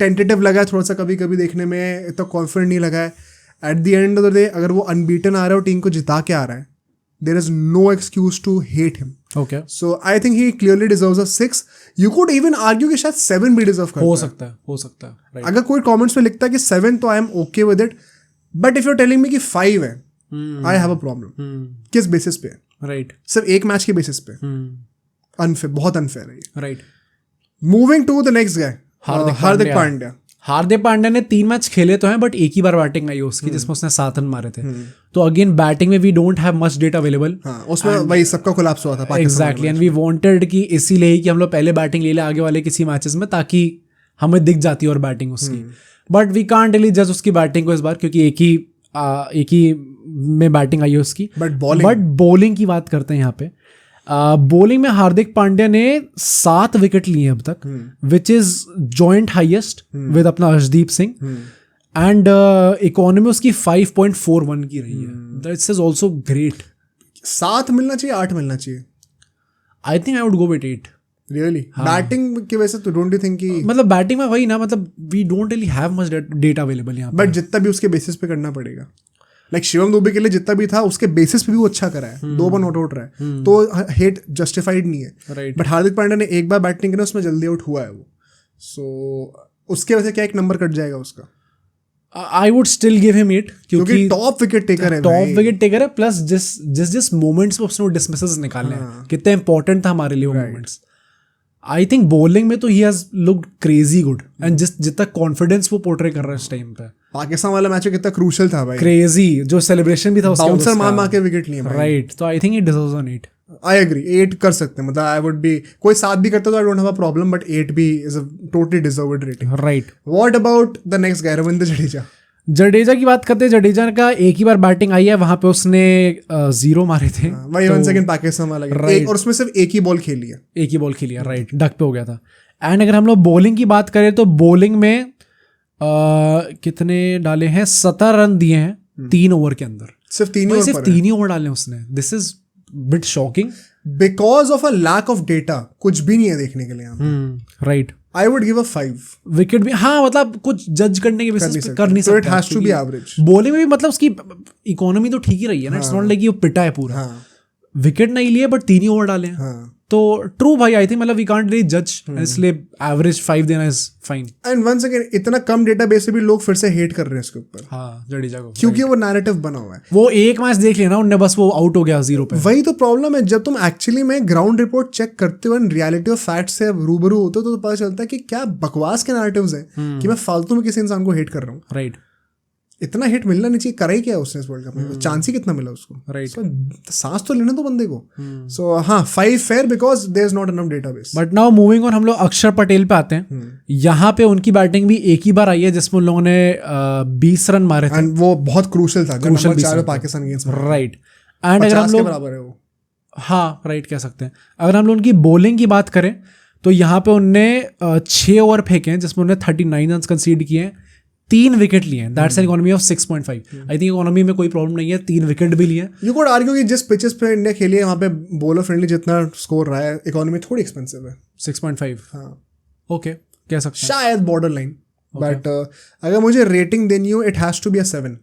tentative लगा है थोड़ा सा, कभी कभी देखने में इतना कॉन्फिडेंट नहीं लगा है। Eight the end of the day अगर वो अनबीटन आ रहा है और टीम को जिता के आ रहा है, there is no excuse to hate him.
Okay.
So I think he clearly deserves a 6। You could even argue कि शायद 7 भी डिजर्व करता है।
हो सकता है। Right.
अगर कोई कमेंट्स में लिखता है कि 7 तो I am okay with it, but if you are telling me कि 5 है, आई हैव अ प्रॉब्लम। किस बेसिस पे?
राइट।
सिर्फ एक मैच के बेसिस पे। अनफेयर, बहुत अनफेयर है ये।
Right.
Moving to the next guy, Hardik Pandya.
Hardik Pandya ने 3 मैच खेले तो हैं, बट एक ही बार बैटिंग आई उसकी जिसमें उसने 7 रन मारे थे। तो अगेन बैटिंग में we don't have much data available.
उसमें वही सबका कोलैप्स हुआ था।
एग्जैक्टली। एंड वी वांटेड कि इसीलिए ही कि हम लोग पहले बैटिंग ले ले आगे वाले किसी मैचेस में, ताकि हमें दिख जाती और बैटिंग उसकी। बट वी कांट रियली जज उसकी बैटिंग को इस बार, क्योंकि एक ही एक ही में बैटिंग आई है उसकी।
बट
बॉलिंग की बात करते हैं यहाँ पे। बॉलिंग में हार्दिक पांड्या ने 7 विकेट लिए अब तक, which is joint highest with अपना अर्शदीप सिंह, एंड इकोनॉमी उसकी 5.41 की रही है। That's is also great.
7 मिलना चाहिए, 8 मिलना चाहिए?
I think I would go with 8।
Really? Batting की वजह से तो डोंट यू थिंक कि
मतलब बैटिंग में वही ना, मतलब we don't really have much data available यहाँ पे।
बट जितना भी उसके बेसिस पे करना पड़ेगा, लाइक शिवम दुबे के लिए जितना भी था उसके बेसिस पे भी वो अच्छा करा है, 2 बार नॉट आउट रहा है, तो हेट जस्टिफाइड नहीं है।
राइट।
बट हार्दिक पांड्या ने एक बार बैटिंग करी, उसमें जल्दी आउट हुआ है वो, सो उसके वजह से क्या एक नंबर कट जाएगा उसका?
आई वुड स्टिल गिव हिम 8 क्योंकि
टॉप विकेट टेकर है,
टॉप विकेट टेकर है, प्लस जिस मोमेंट्स में उसने डिसमिसेस निकाले हैं, कितने इंपॉर्टेंट था हमारे लिए वो मोमेंट्स। आई थिंक बॉलिंग में तो he has looked crazy good, and जितना कॉन्फिडेंस वो पोर्ट्रे कर रहा है इस टाइम पे।
पाकिस्तान वाला मैच कितना क्रूशियल था भाई,
क्रेजी जो सेलिब्रेशन भी था उसका,
बाउंसर मार के विकेट लिए।
राइट, तो I think it deserves an 8।
I agree, 8 कर सकते हैं, मतलब आई वुड बी, कोई 7 भी करता तो I don't have a problem, but 8 भी is a totally deserved rating.
Right.
What about the next guy, Ravindra Jadeja?
Jadeja की बात करते हैं। जडेजा का एक ही बार बैटिंग आई है, वहां पे उसने 0 मारे थे।
वही 1 सेकंड पाकिस्तान वाला, और उसमें सिर्फ एक ही बॉल खेली है,
एक ही बॉल खेली है। राइट, डक पे हो गया था। एंड अगर हम लोग बॉलिंग की बात करें तो बॉलिंग में कितने डाले हैं? 17 रन दिए हैं 3 ओवर के अंदर।
सिर्फ 3
ही ओवर डाले उसने। This is bit shocking
because of a lack of data. कुछ भी नहीं है देखने के लिए यहाँ पे।
Right.
I would give a 5
wicket भी, हाँ मतलब कुछ जज करने के बेसिस पे कर नहीं सकते।
It has to be average.
Bowling में भी मतलब उसकी इकोनॉमी तो ठीक ही रही है ना, इट्स नॉट लाइक ये पिटा है पूरा। विकेट नहीं लिए बट 3 ही ओवर डाले हैं। तो ट्रू भाई, आई थिंक मतलब वी कांट रियली जज, इसलिए एवरेज 5 देना is fine.
And once again इतना कम डेटाबेस से भी लोग फिर से हेट कर रहे हैं इसके ऊपर।
हाँ, जडेजा को,
क्योंकि वो नैरेटिव बना हुआ है।
वो एक मैच देख लिया ना उनने, बस वो आउट हो गया 0 पे।
वही तो प्रॉब्लम है, जब तुम एक्चुअली में ग्राउंड रिपोर्ट चेक करते हो, रियलिटी ऑफ फैक्ट से रूबरू होते हो, तो पता चलता है कि क्या बकवास के नैरेटिव्स हैं कि मैं फालतू में किसी इंसान को हेट कर रहा हूँ।
राइट।
इतना हिट मिलना नहीं चाहिए, करा ही क्या है उसने इस वर्ल्ड कप में? चांस ही कितना मिला उसको?
राइट।
सांस तो लेने दो बंदे को। सो हाँ, 5 fair because there is not enough database.
But now moving on, हम लोग अक्षर पटेल पे आते हैं। यहाँ पे उनकी बैटिंग भी एक ही बार आई है जिसमें उन लोगों ने 20 रन मारे थे,
एंड वो बहुत क्रूशियल था, number 4 Pakistan against.
Right. And अगर हम लोग
बराबर है वो,
हाँ राइट कह सकते हैं। अगर हम लोग उनकी बॉलिंग की बात करें तो यहाँ पे उनने 6 ओवर फेंके हैं जिसमें उन्होंने 39 रन कंसीड किए हैं, 3 विकेट लिए हैं। That's an economy of 6.5। I think economy में कोई प्रॉब्लम नहीं है, 3 विकेट भी लिए।
यू कुड आर्ग्यू कि जिस पिचेस पे इंडिया खेली है वहाँ पे बॉलर फ्रेंडली जितना स्कोर रहा है, इकोनॉमी थोड़ी एक्सपेंसिव है।
6.5,
हाँ
ओके कह सकते हैं,
शायद बॉर्डर लाइन। बट अगर मुझे रेटिंग देनी हो, it has to be a 7।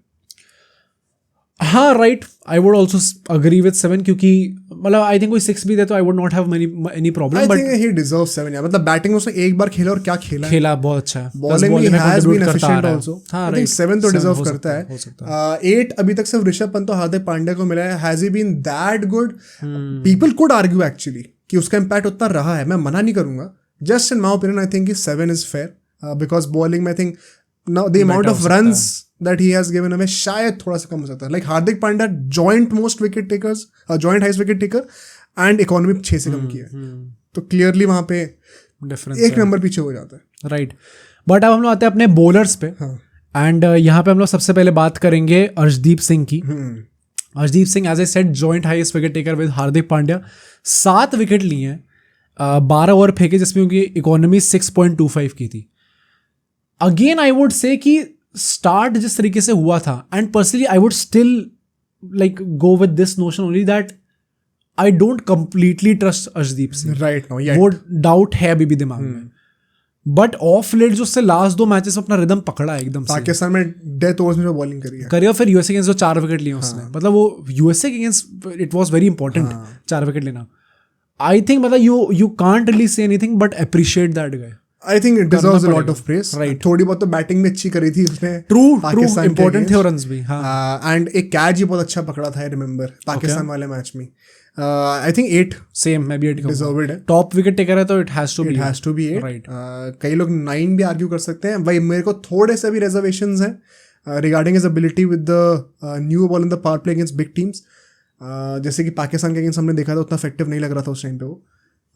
हाँ right, I would also agree with 7, क्योंकि मतलब आई थिंक कोई 6 भी दे तो I would not have any problem.
But he deserve 7 यार, मतलब बैटिंग उसने एक बार खेला और क्या खेला
बहुत अच्छा है।
बॉलिंग में हैज बीन एफिशिएंट आल्सो।
हाँ,
आई थिंक 7 तो डिजर्व करता है। 8 अभी तक सिर्फ ऋषभ पंत और हार्दिक पांड्या को मिला है। Has he been that good? People could argue actually कि उसका इम्पैक्ट उतना रहा है, मैं मना नहीं करूंगा। Just in my opinion I think 7 is fair because bowling में I think now the amount of runs that he has given away शायद थोड़ा सा कम हो सकता है। Like Hardik Pandya joint most wicket takers, joint highest wicket taker, and economy 6 से कम किया है, तो क्लियरली वहां पे
डिफरेंस
एक नंबर पीछे हो जाता है।
राइट। बट अब हम लोग आते हैं अपने बॉलर्स पे। एंड यहाँ पे हम लोग सबसे पहले बात करेंगे अर्शदीप सिंह की। Arshdeep Singh as a set joint highest wicket taker with Hardik Pandya, 7 wicket लिए हैं, 12 ओवर फेंके जिसमें उनकी इकोनॉमी 6.25 की थी। अगेन आई वुड से कि स्टार्ट जिस तरीके से हुआ था, and personally I would still like go with this notion only that I don't completely trust Arshdeep Singh
right now.
वो डाउट है अभी भी दिमाग में, बट ऑफ लेट जो उससे लास्ट 2 मैचेस में अपना रिदम पकड़ा है एकदम से।
पाकिस्तान में डेथ ओवर्स में जो बॉलिंग करी है,
फिर यूएसए अगेंस्ट जो 4 विकेट लिए उसने, मतलब वो यूएसए के against it was very important 4 wicket लेना। आई थिंक मतलब you can't really say anything but appreciate that guy.
I think it deserves a lot of praise. Right. थोड़ी बहुत तो बैटिंग में अच्छी करी थी उसने।
True, important थे रन्स भी। हाँ।
And एक कैच ही बहुत अच्छा पकड़ा था, I remember पाकिस्तान वाले मैच में। I think 8
सेम, मैं भी 8
deserved है।
टॉप विकेट टेकर है तो it has to be 8।
Right. कई लोग 9 भी आर्ग्यू कर सकते हैं। भाई मेरे को थोड़े से भी reservations हैं regarding his ability with the new ball in the power play against big teams। जैसे कि पाकिस्तान के अगेंस्ट हमने देखा था, उतना इफेक्टिव नहीं लग रहा था उस टाइम पे वो।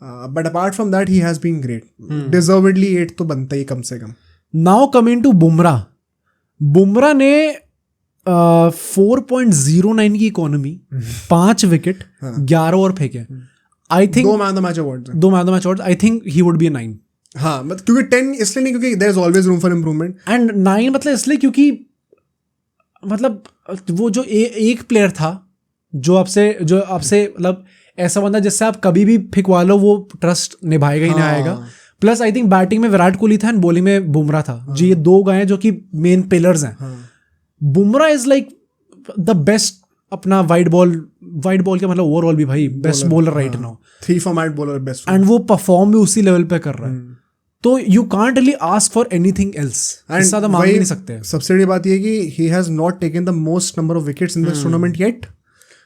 But apart from that he has been great. Deservedly 8 तो बनता ही कम से कम।
Now coming to Bumrah. Bumrah ने 4.09 की इकोनॉमी, 5 विकेट, 11 ओवर फेंके. I think
2 man of the match awards हैं.
2 man of the match award. I think he would be a 9.
हाँ, मतलब क्योंकि 10 इसलिए नहीं क्योंकि there is always room for improvement.
And 9 मतलब इसलिए क्योंकि मतलब वो जो एक प्लेयर था जो आपसे मतलब ऐसा बंदा जिससे आप कभी भी फिकवा लो वो ट्रस्ट निभाएगा ही नहीं आएगा. प्लस आई थिंक बैटिंग में विराट कोहली था एंड बॉलिंग में बुमराह था. जी ये 2 गए हैं जो कि मेन पिलर्स हैं. Bumrah is like the best अपना वाइड बॉल के मतलब ओवरऑल भी भाई best bowler right now.
3 format bowler best.
And वो परफॉर्म भी उसी लेवल पे कर रहा है. तो you can't really ask for anything else. इससे ज्यादा मांग नहीं सकते.
सबसे बड़ी बात ये है कि he has not taken the most number of wickets in this tournament yet.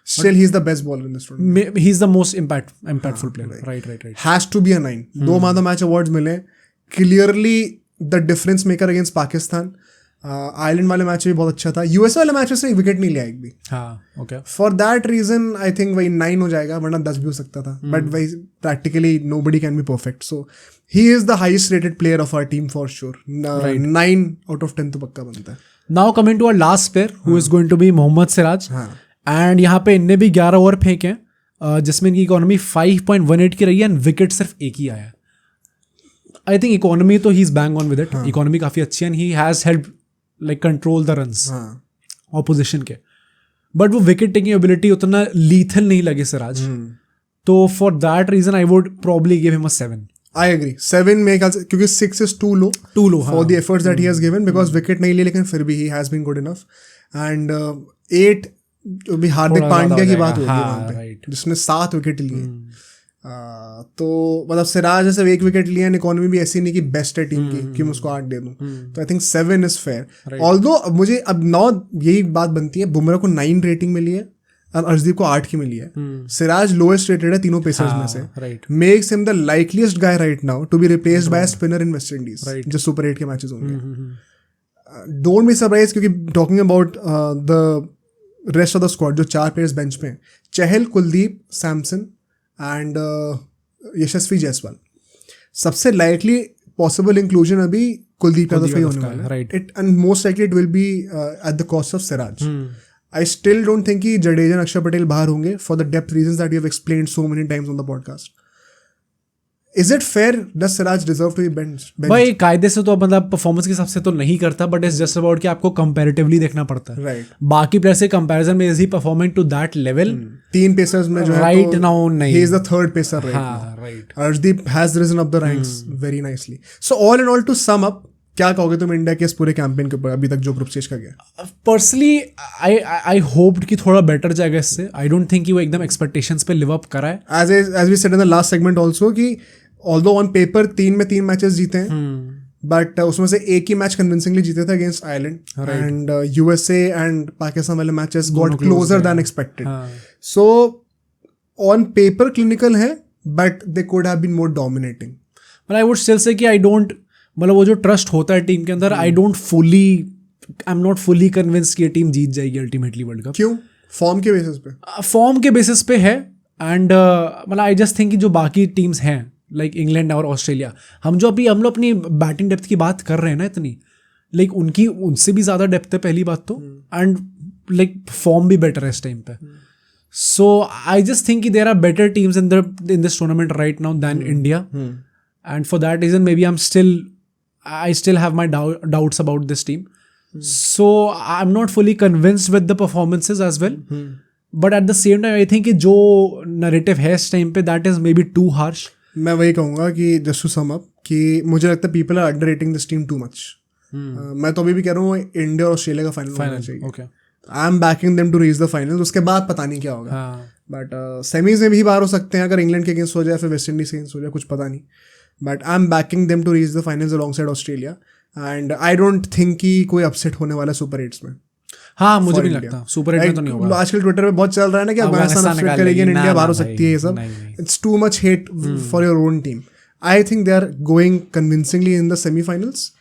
Still, he is the best bowler in this tournament.
He is the most impactful player. Right.
Has to be a 9. 2 man of the match awards मिले. Clearly the difference maker against Pakistan. Ireland वाले match भी बहुत अच्छा था. US वाले match से wicket नहीं लिया एक भी.
हाँ, okay.
For that reason I think वही 9 हो जाएगा, वरना 10 भी हो सकता था. बट वही practically nobody can be perfect. So he is the highest rated player of our team for sure. 9 out of 10 तो पक्का बनता है.
Now coming to our last player who is going to be Mohammed Siraj. And यहाँ पे इनने भी 11 over फेंके हैं जिसमें इनकी इकोनॉमी 5.18 की रही है एंड विकेट सिर्फ एक ही आया है. आई थिंक इकोनॉमी तो he is bang on with it. Economy काफी अच्छी है and he has help like control the runs opposition के. बट वो विकेट टेकिंग एबिलिटी उतना लीथल नहीं लगे सिराज. तो for that reason I would probably give him a 7.
I agree. 7 मेरे ख्याल से क्योंकि 6 is too low for the efforts that he has given because wicket नहीं ली लेकिन फिर भी he has been good enough. And 8 भी हार्दिक पांड्या की बात होगी वहाँ पे जिसने 7 विकेट लिए. तो मतलब सिराज जैसे 1 विकेट लिया एंड इकोनॉमी भी ऐसी नहीं कि बेस्ट है टीम की कि मैं उसको 8 दे दूं. तो I think 7 is fair. Although मुझे अब 9 यही बात बनती है. बुमराह को 9 रेटिंग मिली है और अर्शदीप को 8 की मिली है. सिराज लोएस्ट रेटेड है तीनों पेसर्स में से. Makes him the likeliest guy right now to be replaced by a spinner in West Indies जो सुपर 8 के मैचेस होंगे. डोंट बी सरप्राइज क्योंकि talking about the rest of the squad जो 4 players bench पे हैं, Chahal, Kuldeep, Samson and Yashasvi Jaiswal. सबसे likely possible inclusion अभी कुलदीप यादव पे होने वाला है. It and most likely it will be at the cost of Siraj. I still don't think कि जडेजा and अक्षर पटेल बाहर होंगे for the depth reasons that we have explained so many times on the podcast. Is it fair? Does Siraj deserve to be benched?
भाई कायदे से तो मतलब performance के हिसाब से तो नहीं करता बट इट्स जस्ट अबाउट कि आपको कंपैरेटिवली देखना पड़ता है.
Right.
बाकी प्लेयर्स के कंपैरिजन में is he performing to that level.
3 pacers में जो है
राइट नाउ नहीं.
He is the third pacer right now.
Right.
Arshdeep has risen up the ranks very nicely. So all in all to sum up, क्या कहोगे तुम India के इस पूरे कैंपेन के ऊपर अभी तक जो ग्रुप स्टेज का गया?
पर्सनली आई होप्ड कि थोड़ा बेटर जाएगा इससे. आई डोंट थिंक कि वो एकदम एक्सपेक्टेशंस पे लिव अप करा है.
As we said in the last segment also कि ऑल्दो ऑन पेपर 3 में 3 मैचेस जीते हैं बट उसमें से एक ही मैच कन्विंसिंगली जीते थे against Ireland and USA and Pakistan वाले matches got closer than expected. So on paper clinical है but they could have been more dominating.
But I would still say कि आई डोंट मतलब वो जो ट्रस्ट होता है टीम के अंदर आई एम नॉट फुली कन्विंस्ड कि ये टीम जीत जाएगी अल्टीमेटली वर्ल्ड कप.
क्यों? फॉर्म के बेसिस पे?
फॉर्म के बेसिस पे है एंड मतलब आई जस्ट थिंक कि जो बाकी टीम्स हैं लाइक इंग्लैंड और ऑस्ट्रेलिया, हम लोग अपनी बैटिंग डेप्थ की बात कर रहे हैं ना इतनी, लाइक उनसे भी ज़्यादा डेप्थ है पहली बात तो, एंड लाइक फॉर्म भी बेटर है इस टाइम पे. सो आई जस्ट थिंक कि there are better teams in this tournament right now than India and for that reason maybe I still have my doubts about this team. So I'm not fully convinced with the performances as well. But at the same time, I think कि जो narrative है इस time पे that is maybe too harsh.
मैं वही कहूँगा कि just to sum up कि मुझे लगता है people are underrating this team too much. मैं तो अभी भी कह रहा हूँ इंडिया और ऑस्ट्रेलिया का फाइनल होना चाहिए. Okay. I'm backing them to reach the finals. उसके बाद पता नहीं क्या होगा. But semis में भी बाहर हो सकते हैं अगर इंग्लैंड के अगेंस्ट हो जाए फिर वेस्ट इंडीज के अगेंस्ट हो जाए, कुछ पता नहीं. But I am backing them to reach the finals alongside Australia and I don't think कि कोई अपसेट होने वाला है सुपर 8s में.
हाँ मुझे भी लगता सुपर 8 में तो नहीं होगा.
आजकल ट्विटर पे बहुत चल रहा है ना कि अफगानिस्तान अपसेट करेगी एंड इंडिया बाहर हो सकती है. ये सब it's too much hate for your own team. I think they are going convincingly in the semifinals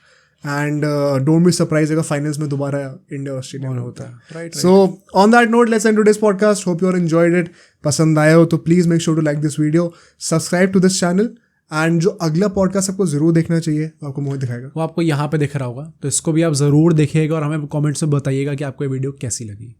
and don't be surprise अगर फाइनल्स में दोबारा इंडिया ऑस्ट्रेलिया में होता है. So on that note let's end today's podcast. Hope you are enjoyed it. पसंद आया हो तो please make sure to like this video, subscribe to this channel and जो अगला पॉडकास्ट आपको जरूर देखना चाहिए, वो आपको मोहित दिखाएगा।
वो आपको यहाँ पे दिख रहा होगा, तो इसको भी आप ज़रूर देखिएगा और हमें कमेंट्स में बताइएगा कि आपको ये वीडियो कैसी लगी।